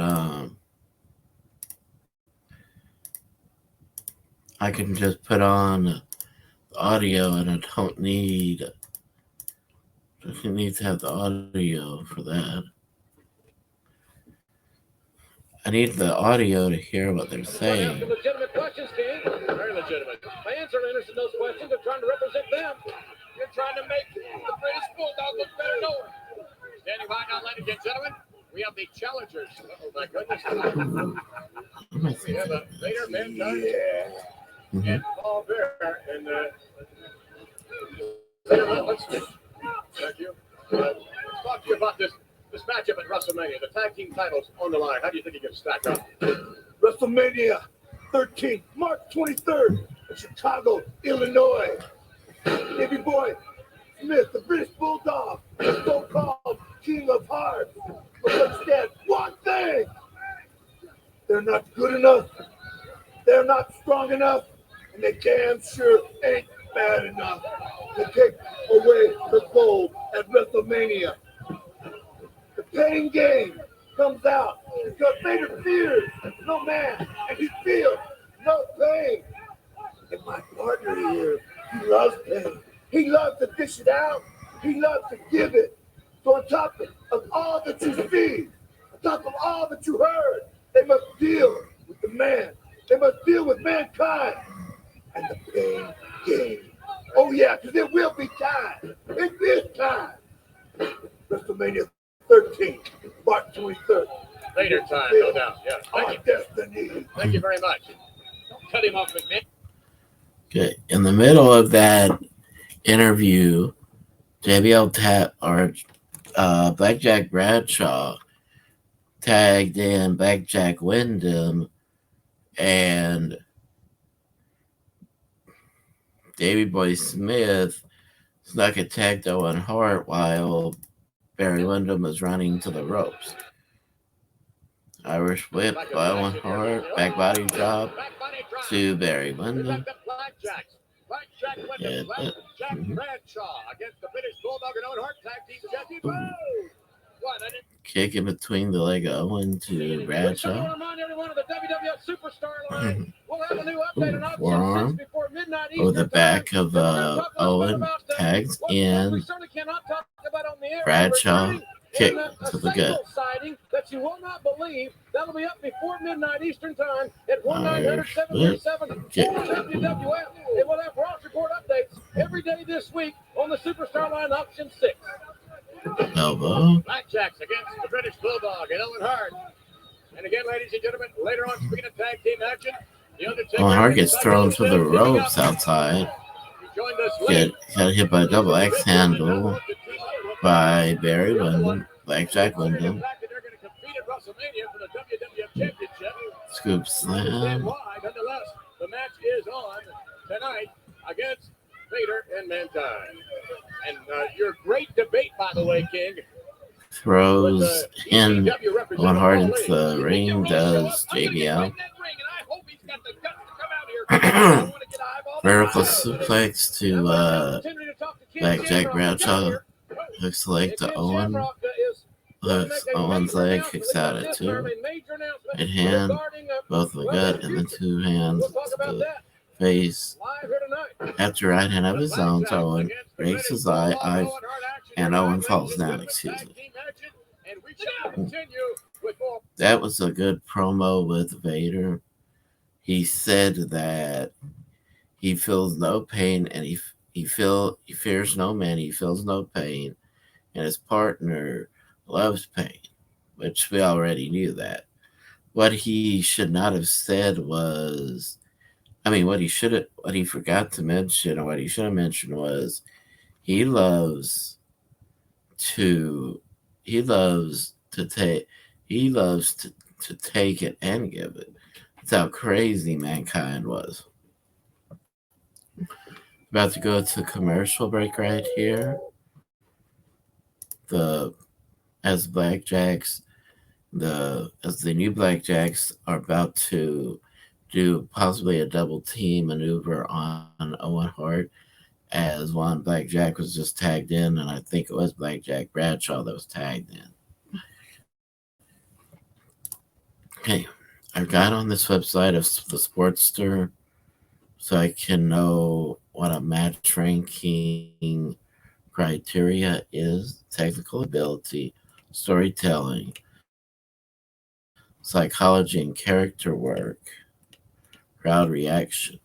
I can just put on the audio, and I don't need to have the audio for that. I need the audio to hear what they're saying. Legitimate questions, Dean. Very legitimate. Fans are interested in those questions. They're trying to represent them. You're trying to make the British Bulldog look better knowing. Standing by now, ladies and gentlemen, we have the challengers. Oh, my goodness. We have a Vader, Mankind, and Paul Bearer. And thank you. Let's talk to you about this matchup at WrestleMania. The tag team titles on the line. How do you think you can stack up? WrestleMania 13, March 23rd, in Chicago, Illinois. Davey Boy Smith, the British Bulldog, the so-called King of Hearts, must understand one thing. They're not good enough. They're not strong enough. And they damn sure ain't bad enough to take away the gold at WrestleMania. The pain game comes out because Vader fears no man, and he feels no pain. And my partner here, he loves pain. He loves to dish it out. He loves to give it. So on top of all that you see, on top of all that you heard, they must deal with the man. They must deal with mankind and the pain game. Oh yeah, because it will be time. It is time. WrestleMania 13, March 23rd. Vader time, no doubt. Yeah. Our destiny. Thank you very much. Don't cut him off, McMahon. Okay, in the middle of that interview, Blackjack Bradshaw tagged in Blackjack Wyndham, and Davey Boy Smith snuck a tag to Owen Hart while Barry Windham was running to the ropes. Irish whip by Owen Hart, back body drop to Barry Windham. Blackjack Bradshaw against the British Bulldog and Owen Hart tag team champion. Kick in between the leg of Owen to Bradshaw. I want to remind everyone of the WWF Superstar line. We'll have a new update on forearm before midnight over the back of Owen, tags in. Bradshaw kick to the gut. That you will not believe. That'll be up before midnight Eastern time at 1-900-737-WWF. And we'll have roster report updates every day this week on the Superstar line option 6. Elbow. BlackJacks against the British Bulldog and Owen Hart. And again, ladies and gentlemen, later on, speaking of tag team action, the Undertaker. Owen Hart gets thrown to the ropes outside. Got hit by a double X handle by Barry Windham. BlackJack Windham. Scoop slam. Nonetheless, the match is on tonight against Vader and Mankind. And your great debate, by the way, King. Throws in Owen Hart into the ring, does JBL. Vertical suplex to BlackJack Bradshaw. Hooks the leg to Owen. Hooks Owen's leg, kicks out at 2. Right hand, both the gut, and the 2 hands to the face. After right hand of his own, Owen breaks his eye, and Owen falls down, excuse me. That was a good promo with Vader. He said that he feels no pain, and he fears no man, he feels no pain, and his partner loves pain, which we already knew that. What he should not have said was, what he forgot to mention, or what he should have mentioned was, he loves to take it and give it. That's how crazy Mankind was. About to go to commercial break right here. As the new BlackJacks are about to do possibly a double team maneuver on Owen Hart, as one BlackJack was just tagged in, and I think it was BlackJack Bradshaw that was tagged in. Okay, I got on this website of the Sportster so I can know what a match ranking criteria is: technical ability, storytelling, psychology and character work, crowd reaction.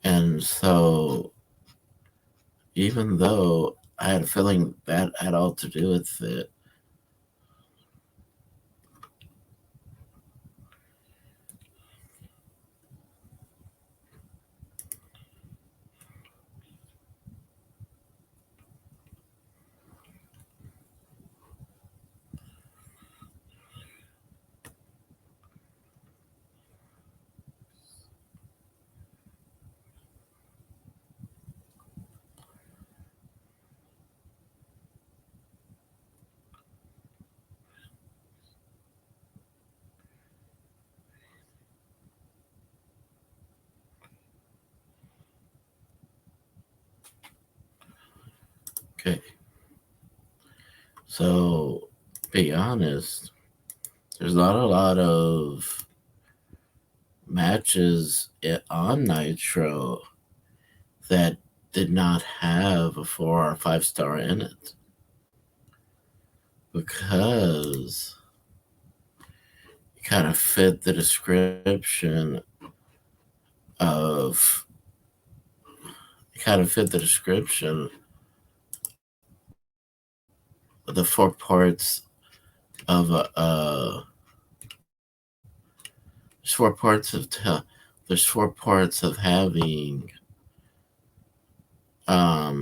And so, even though I had a feeling that had all to do with it, okay. So, be honest, there's not a lot of matches on Nitro that did not have a 4 or 5 star in it, because it kind of fit the description of the 4 parts of there's 4 parts of having a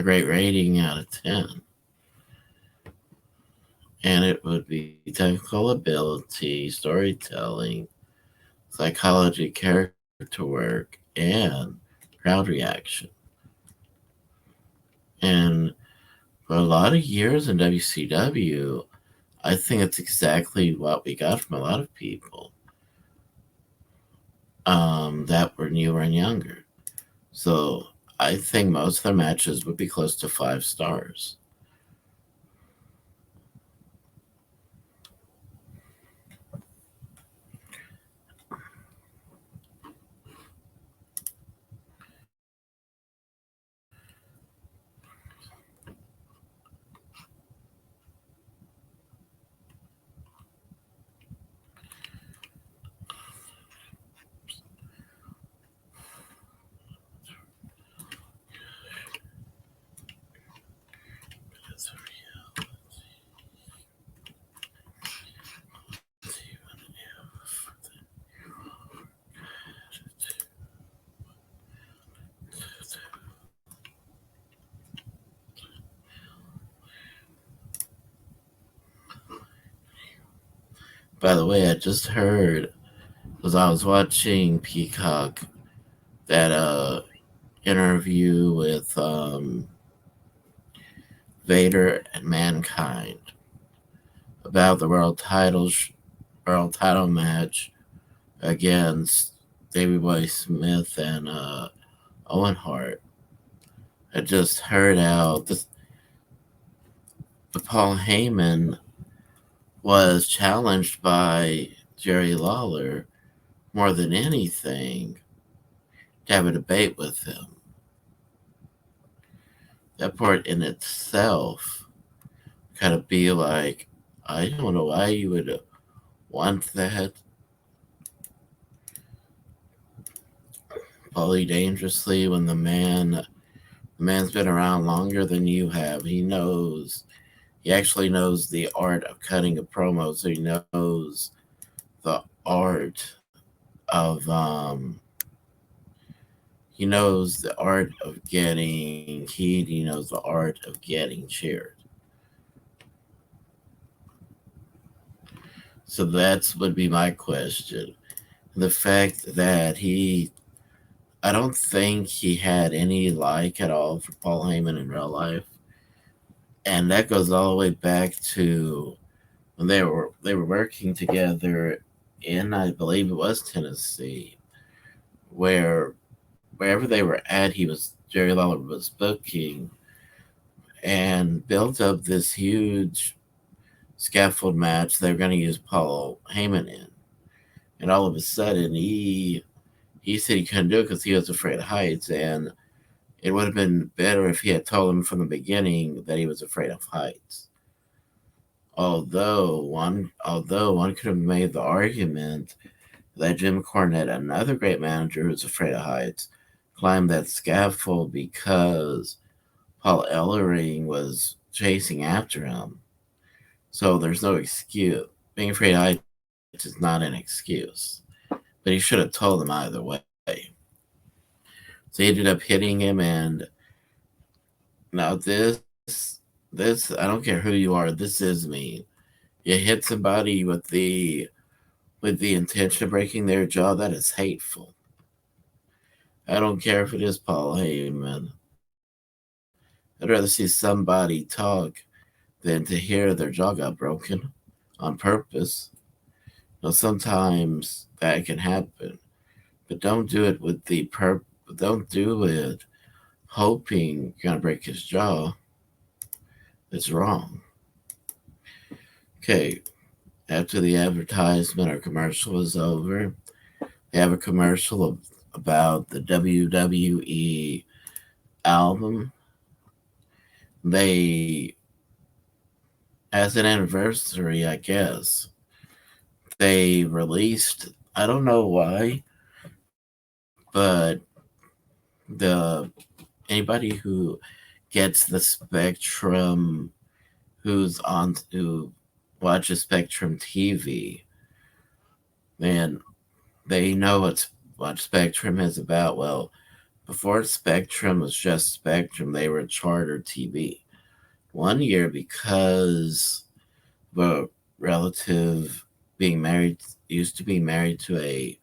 great rating out of 10, and it would be technical ability, storytelling, psychology, character work, and crowd reaction. And for a lot of years in WCW, I think it's exactly what we got from a lot of people that were newer and younger. So I think most of their matches would be close to 5 stars. By the way, I just heard, because I was watching Peacock, that interview with Vader and Mankind about the world title match against Davey Boy Smith and Owen Hart. I just heard how the Paul Heyman was challenged by Jerry Lawler more than anything to have a debate with him. That part in itself kind of be like, I don't know why you would want that. Paulie dangerously when the man's been around longer than you have. He actually knows the art of cutting a promo, so he knows the art of he knows the art of getting heat, he knows the art of getting cheered. So that's would be my question. The fact that I don't think he had any like at all for Paul Heyman in real life. And that goes all the way back to when they were working together in, I believe it was Tennessee, where wherever they were at, Jerry Lawler was booking and built up this huge scaffold match they were going to use Paul Heyman in. And all of a sudden, he said he couldn't do it because he was afraid of heights, and it would have been better if he had told him from the beginning that he was afraid of heights. Although one could have made the argument that Jim Cornette, another great manager who's afraid of heights, climbed that scaffold because Paul Ellering was chasing after him. So there's no excuse. Being afraid of heights is not an excuse. But he should have told him either way. So he ended up hitting him, and now this I don't care who you are, this is mean. You hit somebody with the intention of breaking their jaw, that is hateful. I don't care if it is Paul Heyman. I'd rather see somebody talk than to hear their jaw got broken on purpose. Now sometimes that can happen, but don't do it with don't do it hoping you're gonna break his jaw. It's wrong. Okay, after the advertisement or commercial was over, they have a commercial about the WWE album. They, as an anniversary, I guess, they released, I don't know why, but the anybody who gets the Spectrum, who watches Spectrum TV, man, they know what Spectrum is about. Well, before Spectrum was just Spectrum, they were Charter TV. One year, because the relative being married used to be married to a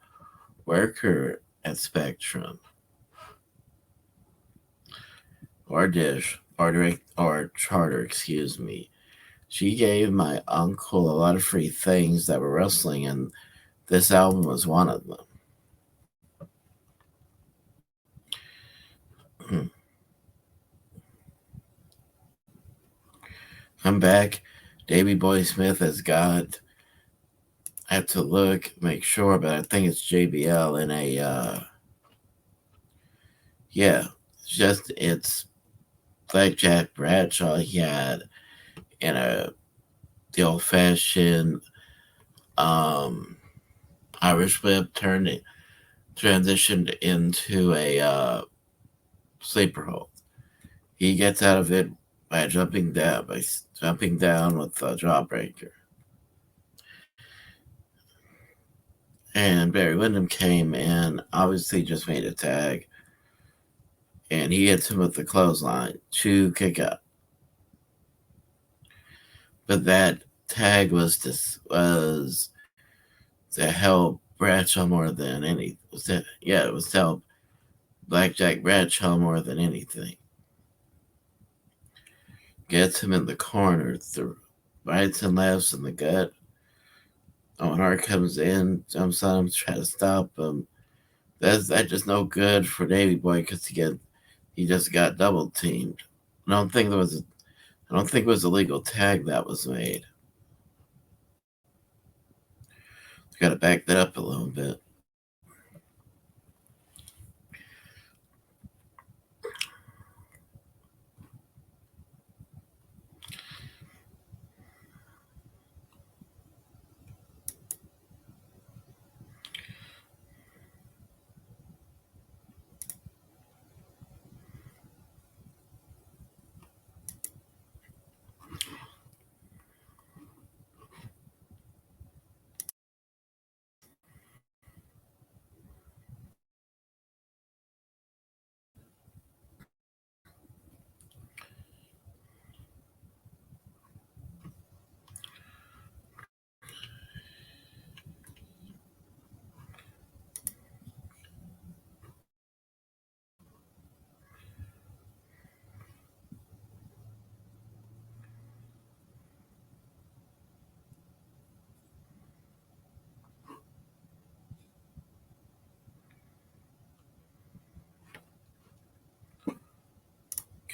worker at Spectrum or Dish or Charter, excuse me. She gave my uncle a lot of free things that were wrestling, and this album was one of them. I'm back. Davey Boy Smith has got. I have to look, make sure, but I think it's JBL in a. Yeah, it's Blackjack Bradshaw he had in the old fashioned Irish whip transitioned into a sleeper hold. He gets out of it by jumping down with a jawbreaker. And Barry Windham came and obviously just made a tag. And he hits him with the clothesline to kick out. But that tag was to help Bradshaw more than anything. It was to help Blackjack Bradshaw more than anything. Gets him in the corner, rights and lefts in the gut. Owen Hart comes in, jumps on him, try to stop him. That's just no good for Davey Boy because he just got double teamed. I don't think it was a legal tag that was made. Got to back that up a little bit.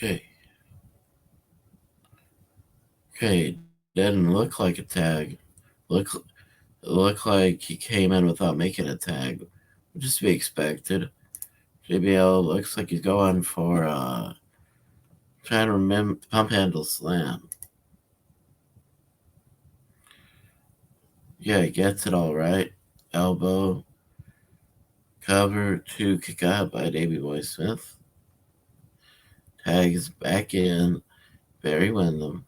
Okay. Okay, didn't look like a tag. Look like he came in without making a tag. Just to be expected. JBL looks like he's going for trying to remember pump handle slam. Yeah, he gets it all right. Elbow. Cover to kick out by Davey Boy Smith. Tags back in. Barry Windham.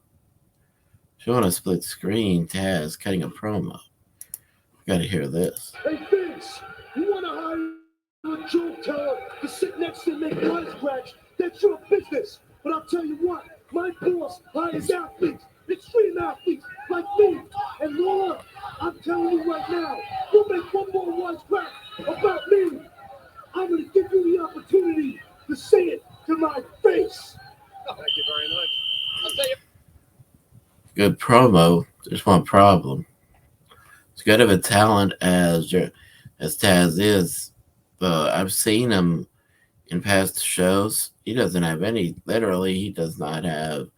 Showing a split screen. Tazz cutting a promo. Gotta hear this. Hey, Vince, you want to hire a joke teller to sit next to me and make wisecracks? That's your business. But I'll tell you what, my boss hires athletes, extreme athletes like me. And Laura, I'm telling you right now, you make one more wisecrack about me, I'm going to give you the opportunity to say it to my face. Thank you very much. I'll tell you. Good promo. There's one problem. As good of a talent as Tazz is, I've seen him in past shows. He doesn't have any. Literally, he does not have.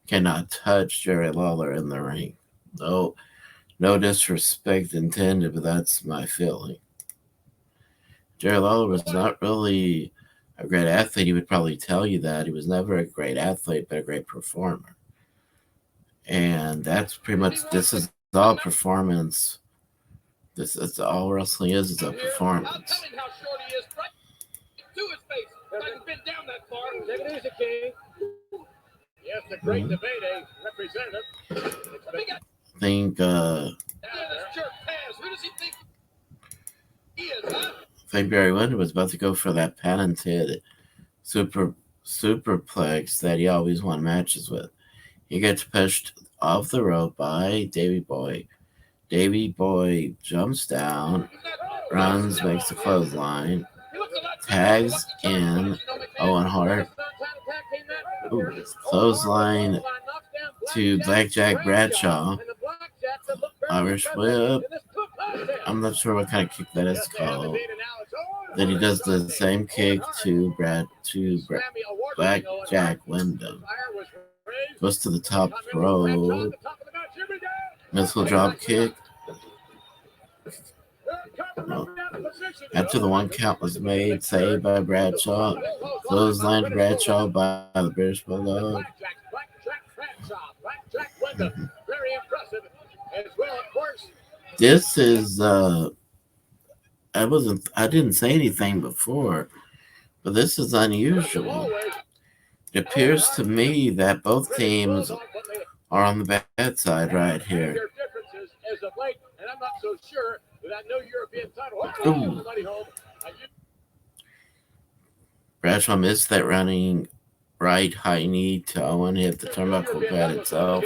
Cannot touch Jerry Lawler in the ring. No disrespect intended, but that's my feeling. Jerry Lawler was not really a great athlete. He would probably tell you that. He was never a great athlete, but a great performer. And that's pretty much, this is all performance. This is all wrestling is a performance. I'll tell him how short he is, right to his face. I can bend down that far. Take it easy, King. Yes, the great debate, representative. I think This jerk Tazz, who does he think he is, huh? I think Barry Windham was about to go for that patented superplex that he always won matches with. He gets pushed off the rope by Davey Boy. Davey Boy jumps down, runs, makes a clothesline, tags in Owen Hart. Clothesline to Blackjack Bradshaw. Irish whip. I'm not sure what kind of kick that is called. Then he does the same kick to Blackjack Wyndham. Goes to the top rope. Missile drop kick. No. After the one count was made, saved by Bradshaw. Clothesline Bradshaw by the British Bulldog. This is I didn't say anything before, but this is unusual. It appears to me that both teams are on the bad side right here. Bradshaw missed that running right high knee to Owen, hit the turnbuckle pad itself.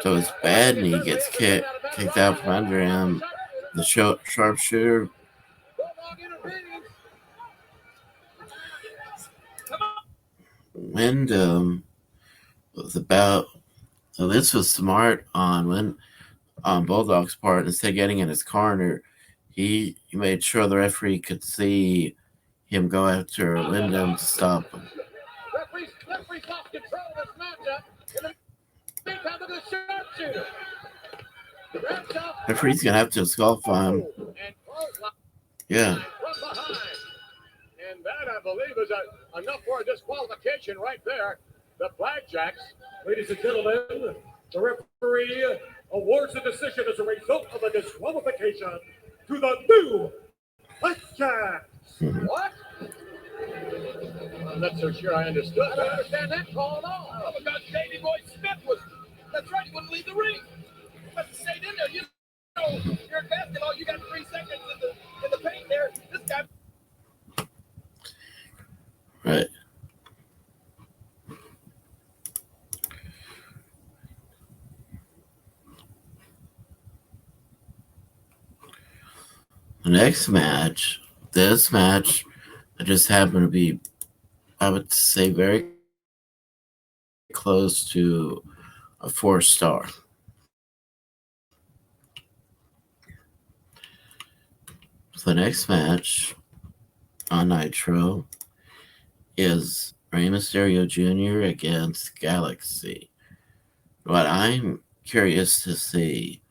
So his bad knee gets kicked out from under him. the sharpshooter. Bulldog intervenes. Wyndham was about. Well, this was smart on Bulldog's part. Instead of getting in his corner, he made sure the referee could see him go after Wyndham to stop him. Referee's lost control of this matchup. In the meantime, look at the sharpshooter. Referee's gonna have to disqualify him. Yeah. From behind. And that, I believe, is enough for a disqualification right there. The BlackJacks. Ladies and gentlemen, the referee awards the decision as a result of a disqualification to the new BlackJacks. What? I'm not so sure I understood. I don't understand that call at all. Oh, because Davey Boy Smith was. That's right, he wouldn't leave the ring. But stayed in there. You know, you're in basketball, you got 3 seconds in the paint there. This guy. Right. The next match, this match, it just happened to be, I would say, very close to a 4-star. So the next match on Nitro is Rey Mysterio Jr. against Galaxy. What I'm curious to see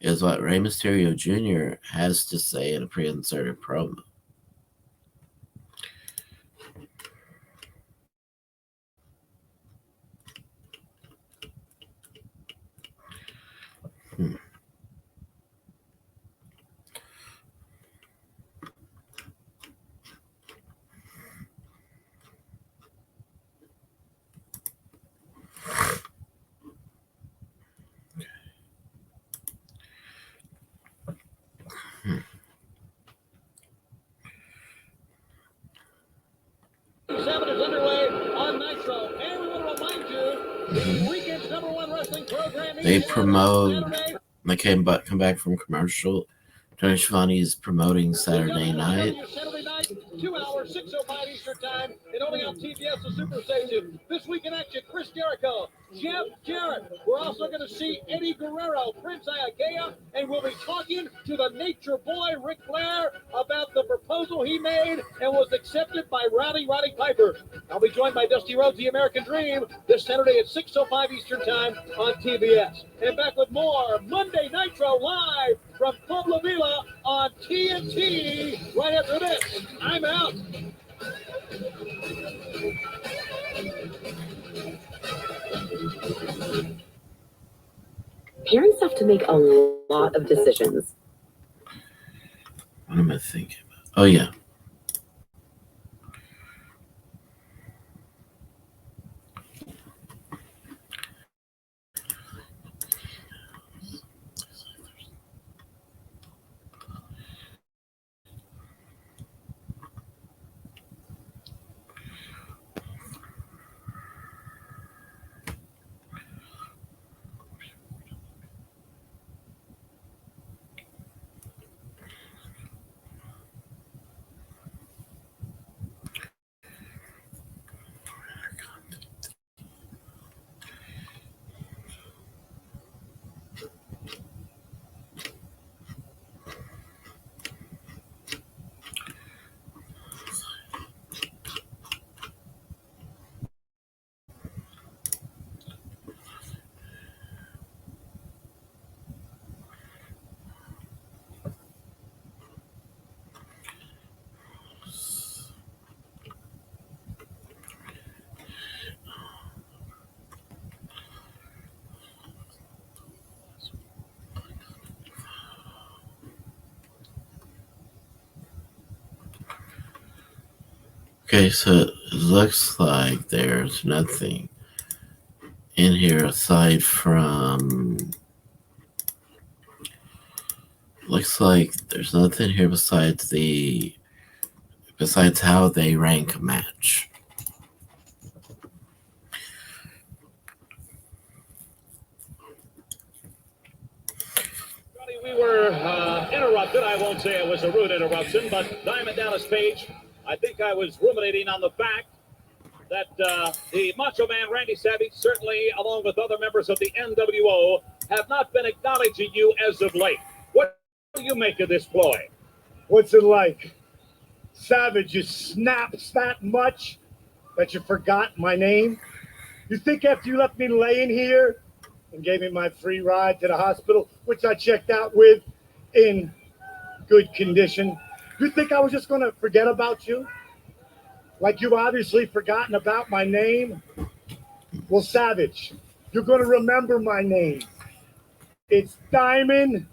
is what Rey Mysterio Jr. has to say in a pre-inserted promo. Seven is underway on Nitro, and we want to remind you the weekend's #1 wrestling program. They promote. They come back from commercial. Tony Schiavone's promoting Saturday night. Saturday night, 2 hours, 6:05 Eastern Time, and only on TBS, the Superstation. This week in action, Chris Jericho, Jeff Jarrett. We're also going to see Eddie Guerrero, Prince Iagea, and we'll be talking to the Nature Boy, Ric Flair, about the proposal he made and was accepted by Roddy Piper. I'll be joined by Dusty Rhodes, the American Dream, this Saturday at 6:05 Eastern Time on TBS. And back with more Monday Nitro live from Club La Vila on TNT. Right after this, I'm out. Parents have to make a lot of decisions. What am I thinking about? Oh, yeah. Okay, so it looks like there's nothing in here aside from. Looks like there's nothing here besides how they rank a match. We were interrupted. I won't say it was a rude interruption, but Diamond Dallas Page, I think I was ruminating on the fact that the Macho Man Randy Savage, certainly along with other members of the NWO, have not been acknowledging you as of late. What do you make of this ploy? What's it like? Savage, you snaps that much that you forgot my name? You think after you left me laying here and gave me my free ride to the hospital, which I checked out with in good condition, you think I was just going to forget about you? Like you've obviously forgotten about my name? Well, Savage, you're going to remember my name. It's Diamond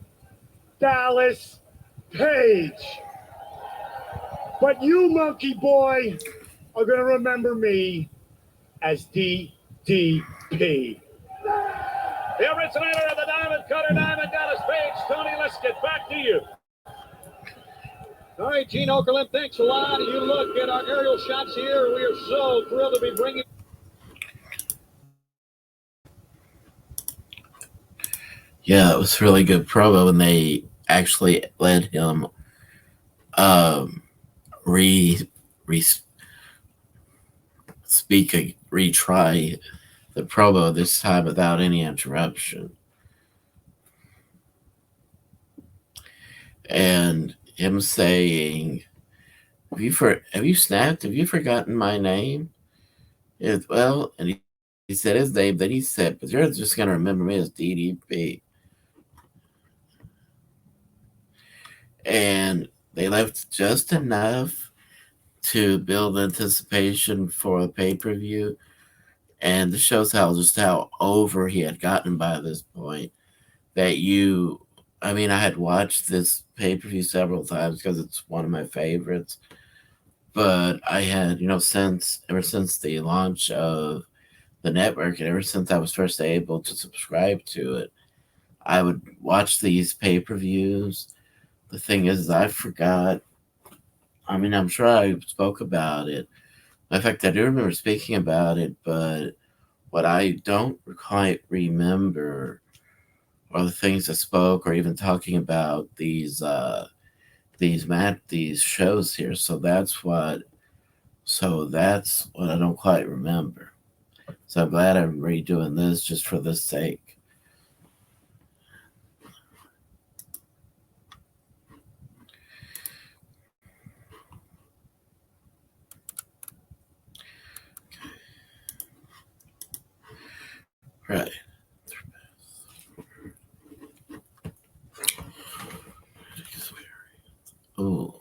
Dallas Page. But you, monkey boy, are going to remember me as DDP. The originator of the Diamond Cutter, Diamond Dallas Page. Tony, let's get back to you. All right, Gene Okerlund, thanks a lot. You look at our aerial shots here. We are so thrilled to be bringing. Yeah, it was really good promo when they actually let him retry the promo this time without any interruption. And him saying, have you snapped? Have you forgotten my name? Well, and he said his name, then he said, but you're just going to remember me as DDP. And they left just enough to build anticipation for the pay-per-view. And this shows how over he had gotten by this point. That I had watched this pay-per-view several times because it's one of my favorites. But I had, ever since the launch of the network and ever since I was first able to subscribe to it, I would watch these pay-per-views. The thing is, I forgot. I'm sure I spoke about it. In fact, I do remember speaking about it, but what I don't quite remember are the things I spoke or even talking about these shows here. So that's what I don't quite remember. So I'm glad I'm redoing this just for this sake. Right. Ooh.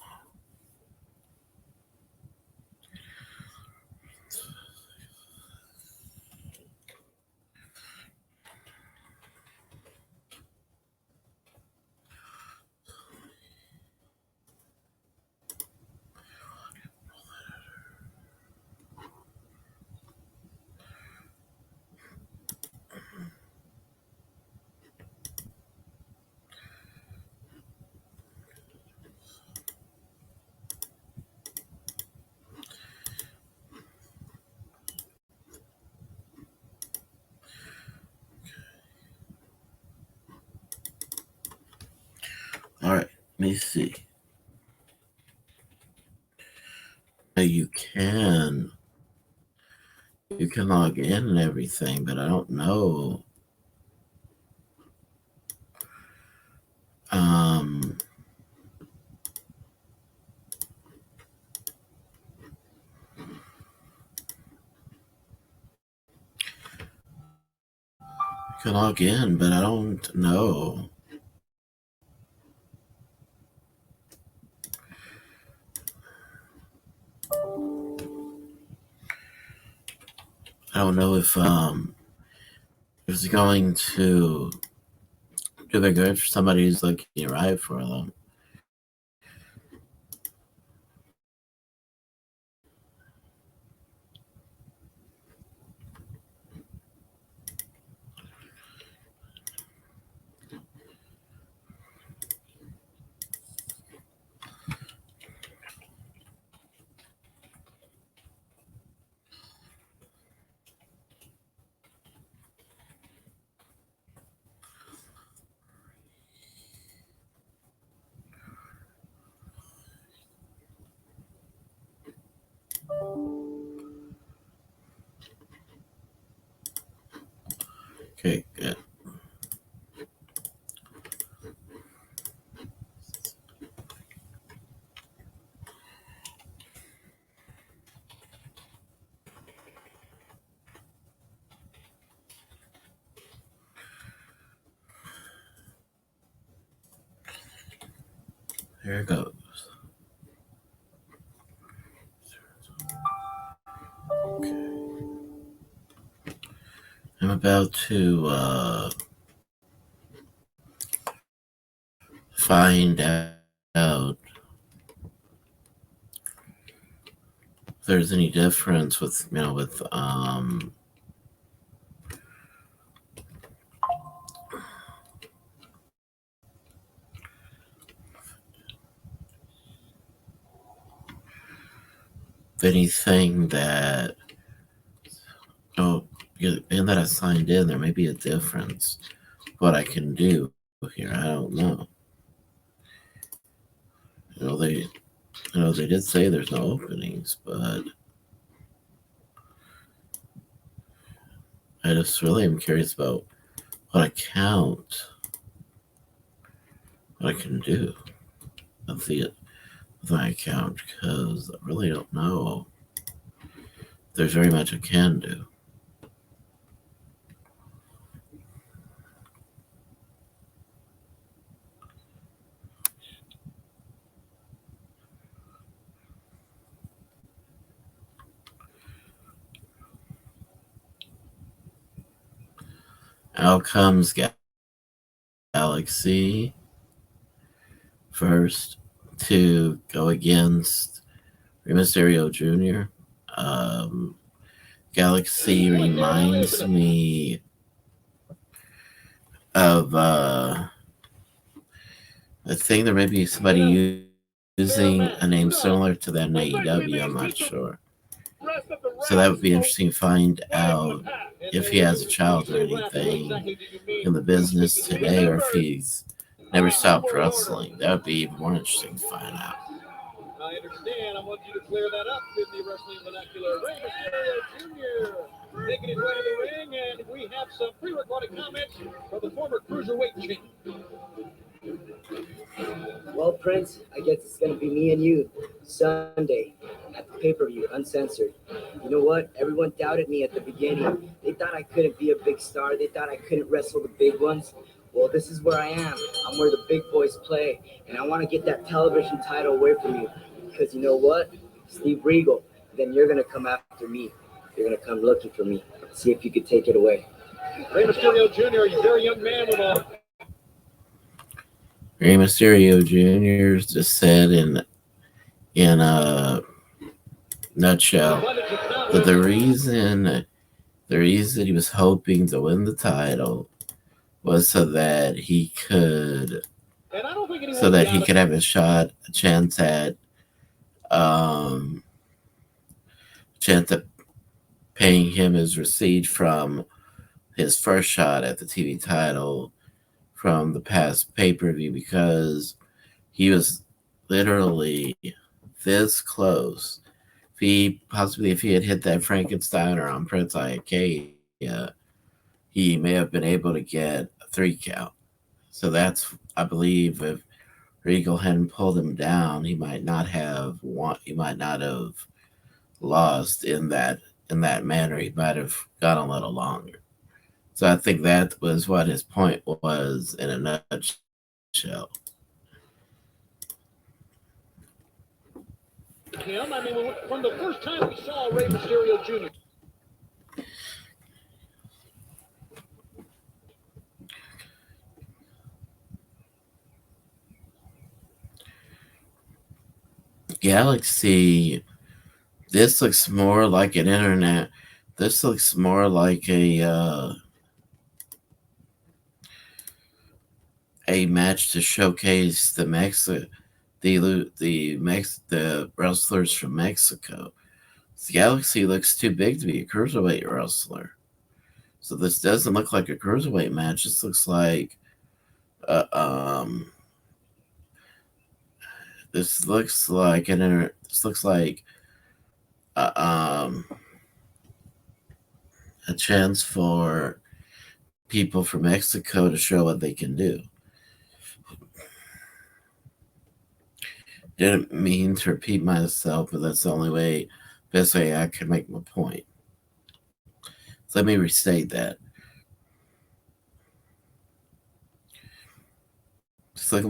All right, let me see. You can log in and everything, but I don't know. You can log in, but I don't know. I don't know if it's going to do the good for somebody who's looking right for them. Okay, good. There it goes. Okay. I'm about to find out if there's any difference with anything that being that I signed in, there may be a difference what I can do here. I don't know. They did say there's no openings, but I just really am curious about what I can do with my account, because I really don't know if there's very much I can do. Out comes Galaxy first to go against Rey Mysterio Jr. Galaxy reminds me of I think there may be somebody using a name similar to that in AEW. I'm not sure. So that would be interesting to find out if he has a child or anything in the business today, or if he's never stopped wrestling. That would be even more interesting to find out. I understand. I want you to clear that up in the wrestling vernacular. Rey Mysterio Jr. making his way to the ring, and we have some pre-recorded comments from the former cruiserweight champ. Well, Prince, I guess it's going to be me and you Sunday at the pay-per-view, uncensored. You know what? Everyone doubted me at the beginning. They thought I couldn't be a big star. They thought I couldn't wrestle the big ones. Well, this is where I am. I'm where the big boys play, and I want to get that television title away from you. Because you know what? Steve Regal, then you're going to come after me. You're going to come looking for me. See if you could take it away. Rey Mysterio Jr., a very young man with a... Rey Mysterio Jr. just said in a nutshell that the reason he was hoping to win the title was so that he could have a chance at paying him his receipt from his first shot at the TV title from the past pay-per-view, because he was literally this close. If he had hit that Frankensteiner on Prince Iaukea, he may have been able to get a 3 count. So that's, I believe, if Regal hadn't pulled him down, he might not have lost in that manner. He might have gone a little longer. So I think that was what his point was in a nutshell. I mean, from the first time we saw Rey Mysterio Jr. Galaxy, this looks more like an internet. This looks more like a match to showcase the wrestlers from Mexico. The Galaxy looks too big to be a cruiserweight wrestler. So this doesn't look like a cruiserweight match. This looks like a chance for people from Mexico to show what they can do. Didn't mean to repeat myself, but that's the only best way I could make my point. So let me restate that. It's like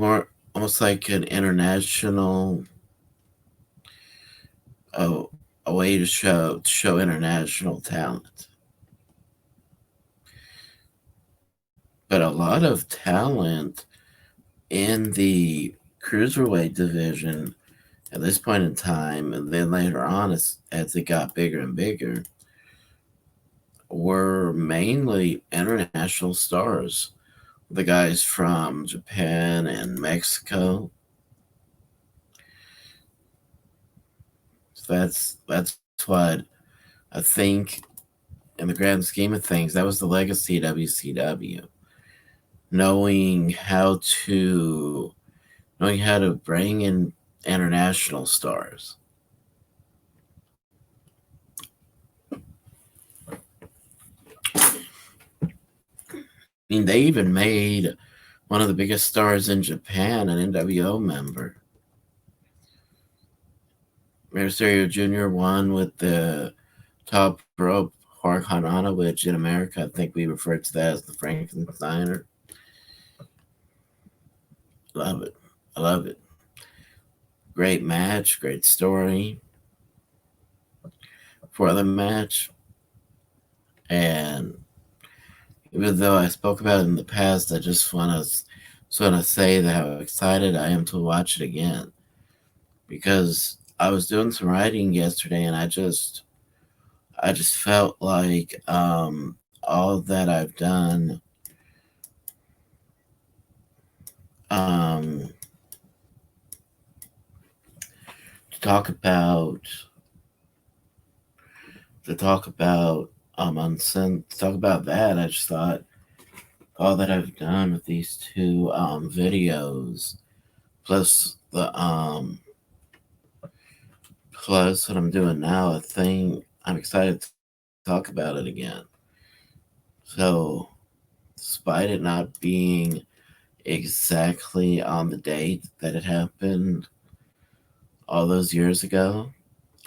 almost like an international, a way to show international talent. But a lot of talent in the cruiserweight division at this point in time, and then later on as it got bigger and bigger, were mainly international stars. The guys from Japan and Mexico. So that's what I think, in the grand scheme of things, that was the legacy of WCW. Knowing how to bring in international stars. I mean, they even made one of the biggest stars in Japan an NWO member. Rey Mysterio Jr. won with the top rope Hurricanrana, which in America I think we refer to that as the Frankensteiner. Love it. I love it. Great match, great story for the match. And even though I spoke about it in the past, I just want to say that how excited I am to watch it again. Because I was doing some writing yesterday, and I just felt like all that I've done to talk about that, I just thought all that I've done with these two videos, plus what I'm doing now, I think I'm excited to talk about it again. So, despite it not being exactly on the date that it happened all those years ago,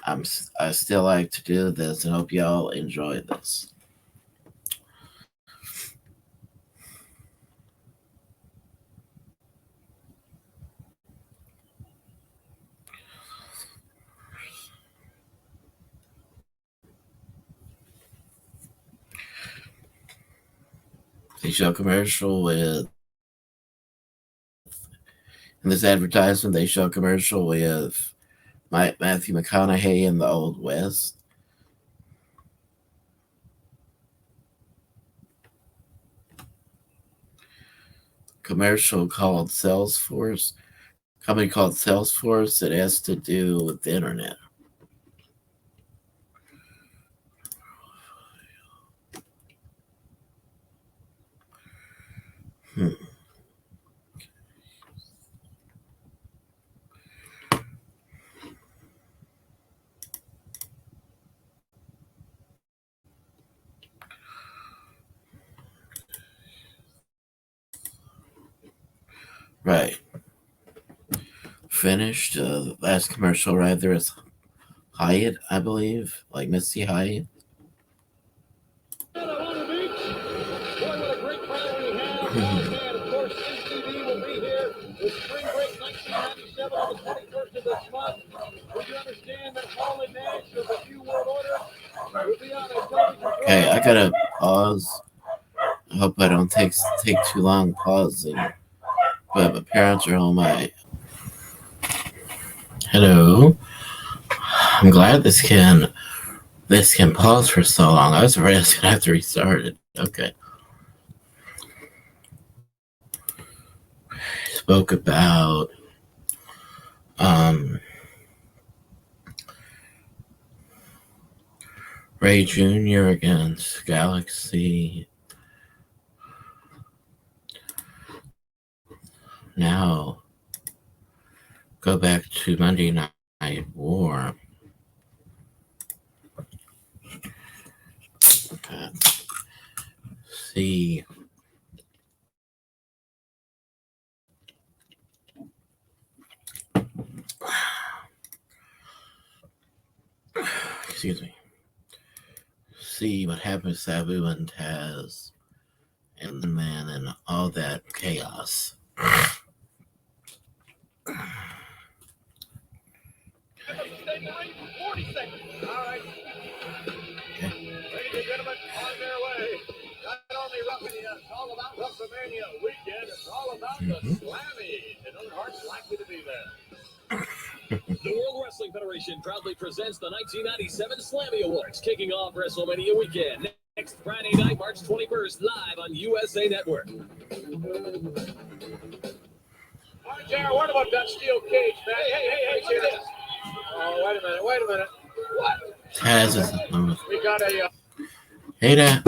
I still like to do this and hope y'all enjoy this. They show a commercial with, in this advertisement, they show a commercial with Matthew McConaughey in the Old West. Commercial called Salesforce. Company called Salesforce. It has to do with the internet. Right. Finished. The last commercial right there is Hyatt, I believe. Like Missy Hyatt. Okay, I gotta pause. I hope I don't take too long pausing. But my parents are home. Hello. I'm glad this can pause for so long. I was afraid I was gonna have to restart it. Okay. Spoke about Rey Jr. against Galaxy. Now, go back to Monday Night War. Okay. See excuse me, see what happened to Sabu and Tazz and the man and all that chaos. Stay ready for 40 seconds. All right. Ladies and gentlemen, on their way. Not only WrestleMania, it's all about WrestleMania weekend. It's all about the Slammy. And Owen Hart's likely to be there. The World Wrestling Federation proudly presents the 1997 Slammy Awards, kicking off WrestleMania weekend next Friday night, March 21st, live on USA Network. All right, Jared, what about that steel cage, man? Hey, look at this. Oh, wait a minute. What? Taz is We got a... Hey, Dad.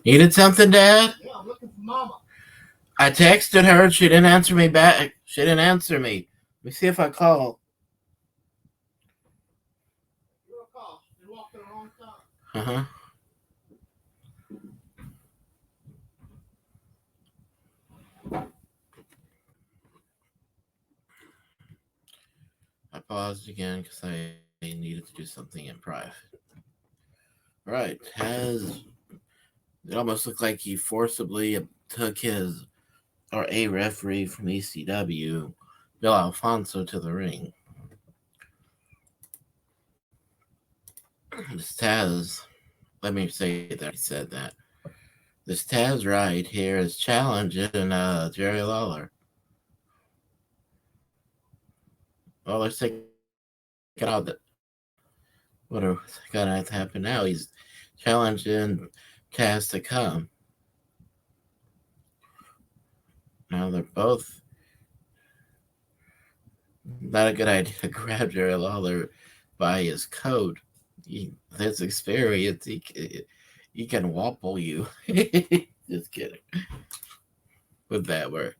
Needed something, Dad? Yeah, I'm looking for Mama. I texted her. She didn't answer me back. She didn't answer me. Let me see if I call. You're a call. You walked in the wrong time. Uh-huh. I paused again because I needed to do something in private. Right. It almost looked like he forcibly took a referee from ECW, Bill Alfonso, to the ring. This Taz, let me say that he said that. This Taz right here is challenging Jerry Lawler. Lawler's taking out the what's gonna happen now? He's challenging Taz to come. Now they're both not a good idea to grab Jerry Lawler by his coat. His experience, he can wobble you. Just kidding. With that word.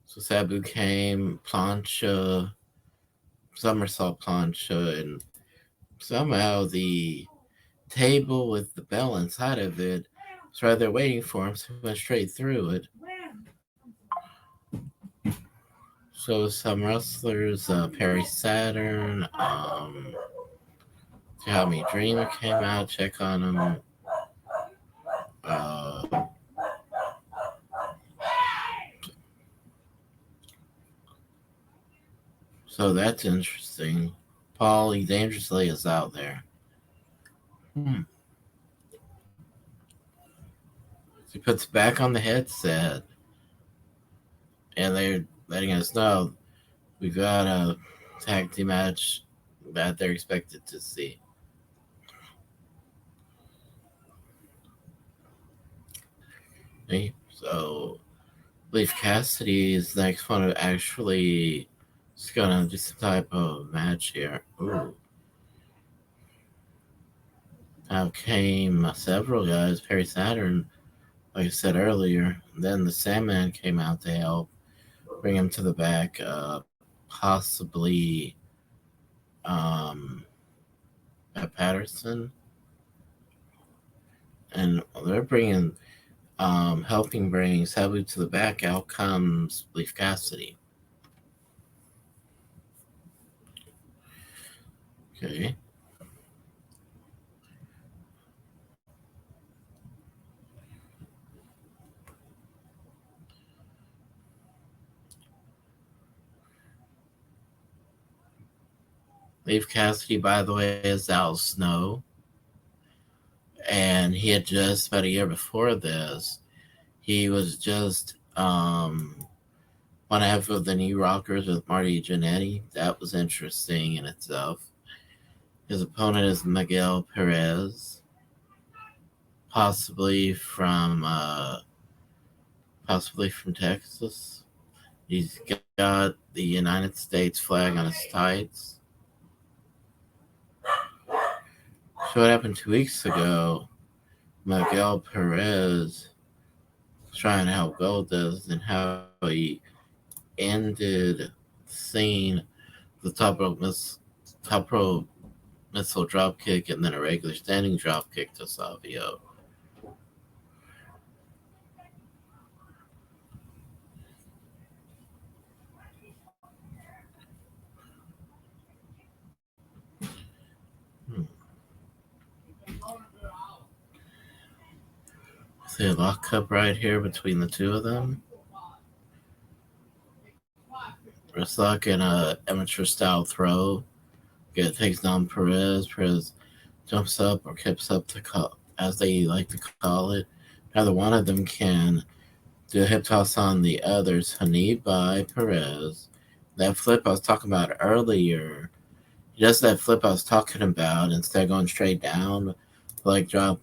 So Sabu came, plancha, somersault plancha, and somehow the table with the bell inside of it was right there waiting for him, so he went straight through it. So some wrestlers, Perry Saturn, Tommy Dreamer came out, check on him. So that's interesting. Paulie Dangerously is out there. He puts it back on the headset, and they're letting us know we've got a tag team match that they're expected to see. Okay, so Leif Cassidy is the next one to actually is gonna do some type of match here. Ooh. Out came several guys, Perry Saturn, like I said earlier. Then the Sandman came out to help bring him to the back. Possibly Patterson. And they're bringing, helping bring Sabu to the back. Out comes Leif Cassidy. Okay. Leif Cassidy, by the way, is Al Snow. And he had just, about a year before this, he was just one half of the New Rockers with Marty Jannetty. That was interesting in itself. His opponent is Miguel Perez, possibly from Texas. He's got the United States flag on his tights. So what happened 2 weeks ago, Miguel Perez was trying to help Goldust and how he ended the scene, the top rope missile drop kick and then a regular standing drop kick to Savio. the lockup right here between the two of them. Wrist lock and a amateur style throw. It takes down Perez. Perez jumps up or kips up to call, as they like to call it. Neither one of them can do a hip toss on the others. Knee by Perez. That flip I was talking about earlier. He does that flip I was talking about instead of going straight down, like drop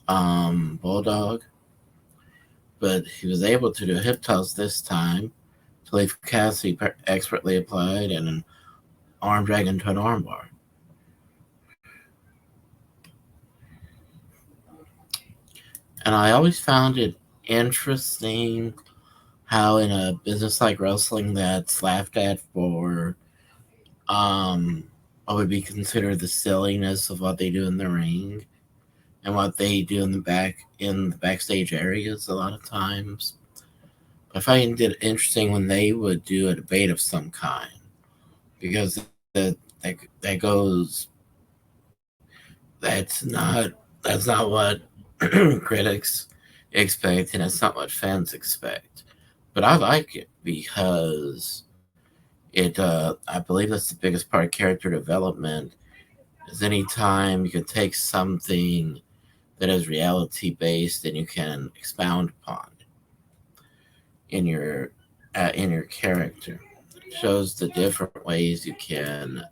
Bulldog. But he was able to do a hip toss this time. To Leif Cassidy expertly applied and an arm drag into an armbar. And I always found it interesting how in a business like wrestling that's laughed at for what would be considered the silliness of what they do in the ring and what they do in the backstage areas a lot of times. But I find it interesting when they would do a debate of some kind because that goes that's not what critics expect, and it's not what fans expect. But I like it because I believe that's the biggest part of character development. Is anytime you can take something that is reality based and you can expound upon it in your character. It shows the different ways you can.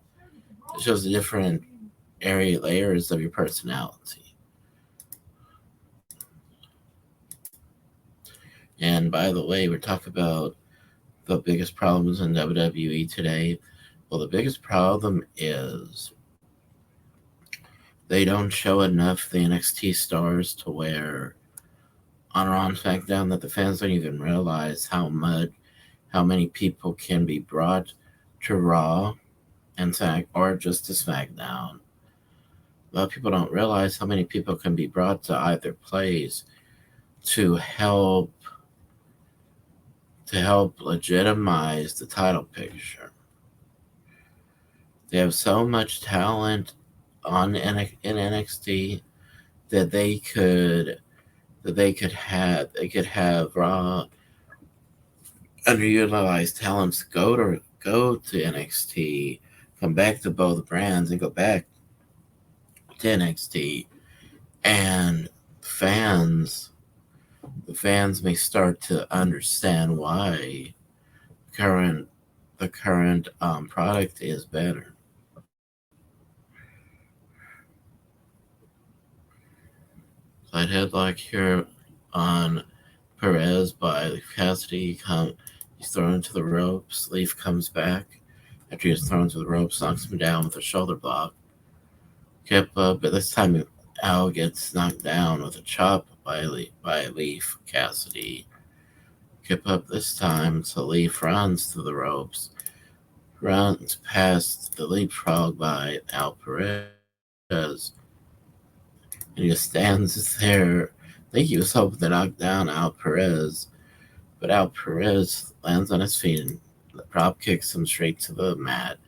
It shows the different layers of your personality. And by the way, we're talking about the biggest problems in WWE today. Well, the biggest problem is they don't show enough of the NXT stars to where on Raw and SmackDown that the fans don't even realize how many people can be brought to Raw and or just to SmackDown. A lot of people don't realize how many people can be brought to either place to help legitimize the title picture. They have so much talent in NXT that they could have Raw underutilized talents go to NXT, come back to both brands, and go back to NXT, and the fans may start to understand why the current product is better. Side headlock here on Perez by Leif Cassidy. He's thrown to the ropes. Leif comes back after he was thrown to the ropes, knocks him down with a shoulder block. Kept up, but this time Al gets knocked down with a chop by Leif Cassidy. Kept up this time, so Leif runs to the ropes, runs past the leapfrog by Al Perez, and he just stands there. I think he was hoping to knock down Al Perez, but Al Perez lands on his feet and drop kicks him straight to the mat.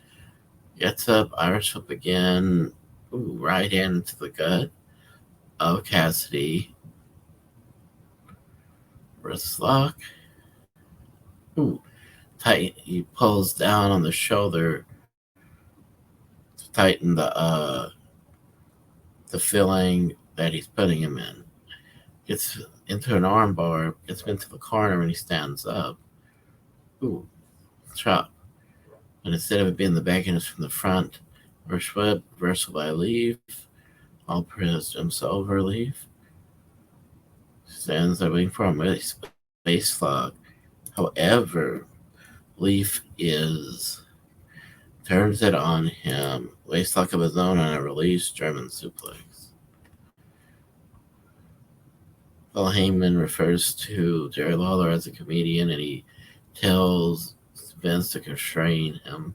Gets up, Irish whip again. Ooh, right hand into the gut of Cassidy. Wrist lock. Ooh, tight. He pulls down on the shoulder to tighten the filling that he's putting him in. Gets into an armbar, gets him into the corner when he stands up. Ooh, chop. And instead of it being the back end, it's from the front. Reverse whip, reversal by Leif. All Perez jumps over Leif. Stands there waiting for him with a space lock. However, Leif turns it on him. Waist lock of his own and a release German suplex. Paul Heyman refers to Jerry Lawler as a comedian, and he tells Vince to constrain him.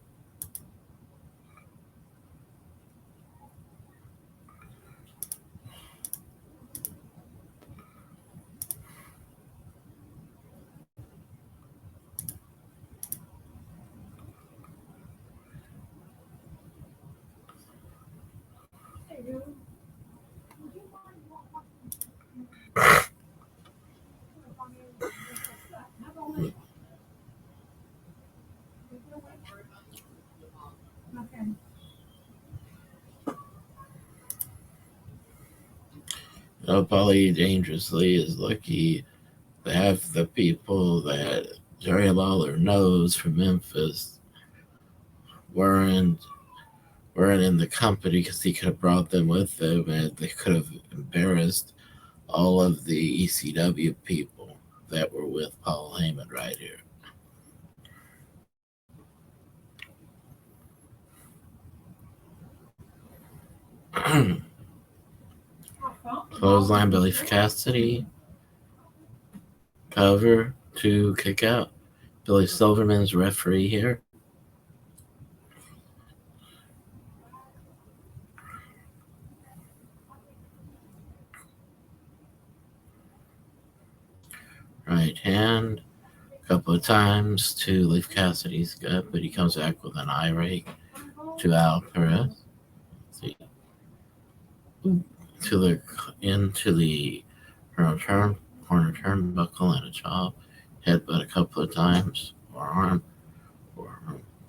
Nobody dangerously is lucky to have the people that Jerry Lawler knows from Memphis weren't in the company, because he could have brought them with him and they could have embarrassed all of the ECW people that were with Paul Heyman right here. Clothesline by Leif Cassidy. Cover to kick out. Billy Silverman's referee here. Right hand. A couple of times to Leif Cassidy's gut, but he comes back with an eye rake to Al Perez. See. Into the corner turnbuckle and a chop. Headbutt a couple of times. Forearm.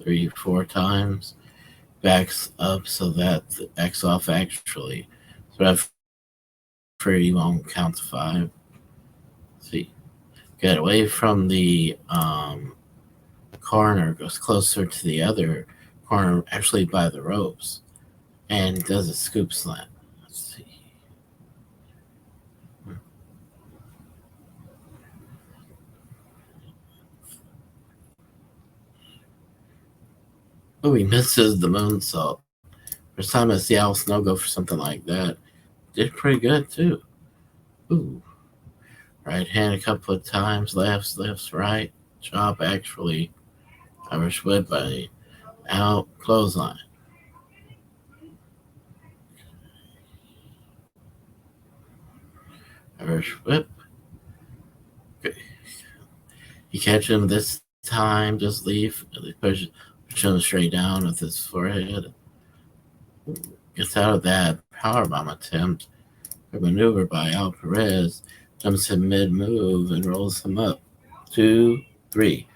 3-4 times. Backs up so that the X off actually. So referee won't count to 5. See. Get away from the corner, goes closer to the other corner, actually by the ropes, and does a scoop slam. Let's see. Oh, he misses the moonsault. First time I see Al Snow go for something like that. Did pretty good, too. Ooh. Right hand a couple of times, lefts, right. Chop, actually. Irish whip by Al, clothesline. Irish whip. Okay. You catch him this time, just leave. Push him straight down with his forehead. Gets out of that powerbomb attempt. A maneuver by Al Perez. Jumps him mid-move and rolls him up. 2, 3.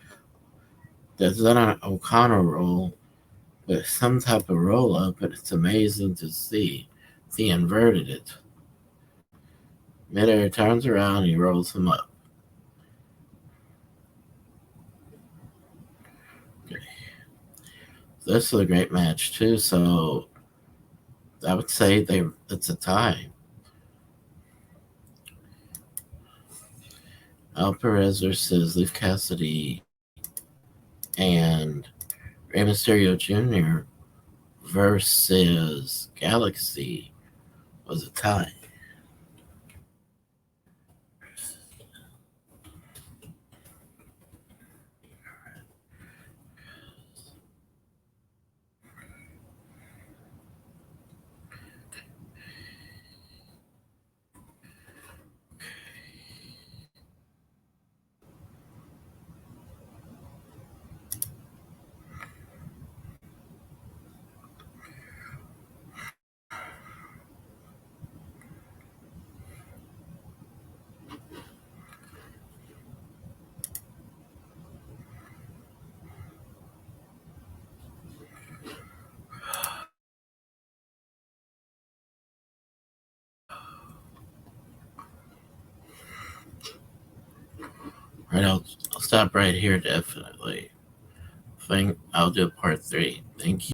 That's not an O'Connor roll, but some type of roll-up, but it's amazing to see. He inverted it. Midair turns around and he rolls him up. Okay. This is a great match, too, so I would say it's a tie. Al Perez versus Leif Cassidy and Rey Mysterio Jr. versus Galaxy was a tie. Right, I'll stop right here definitely. I'll do part 3. Thank you.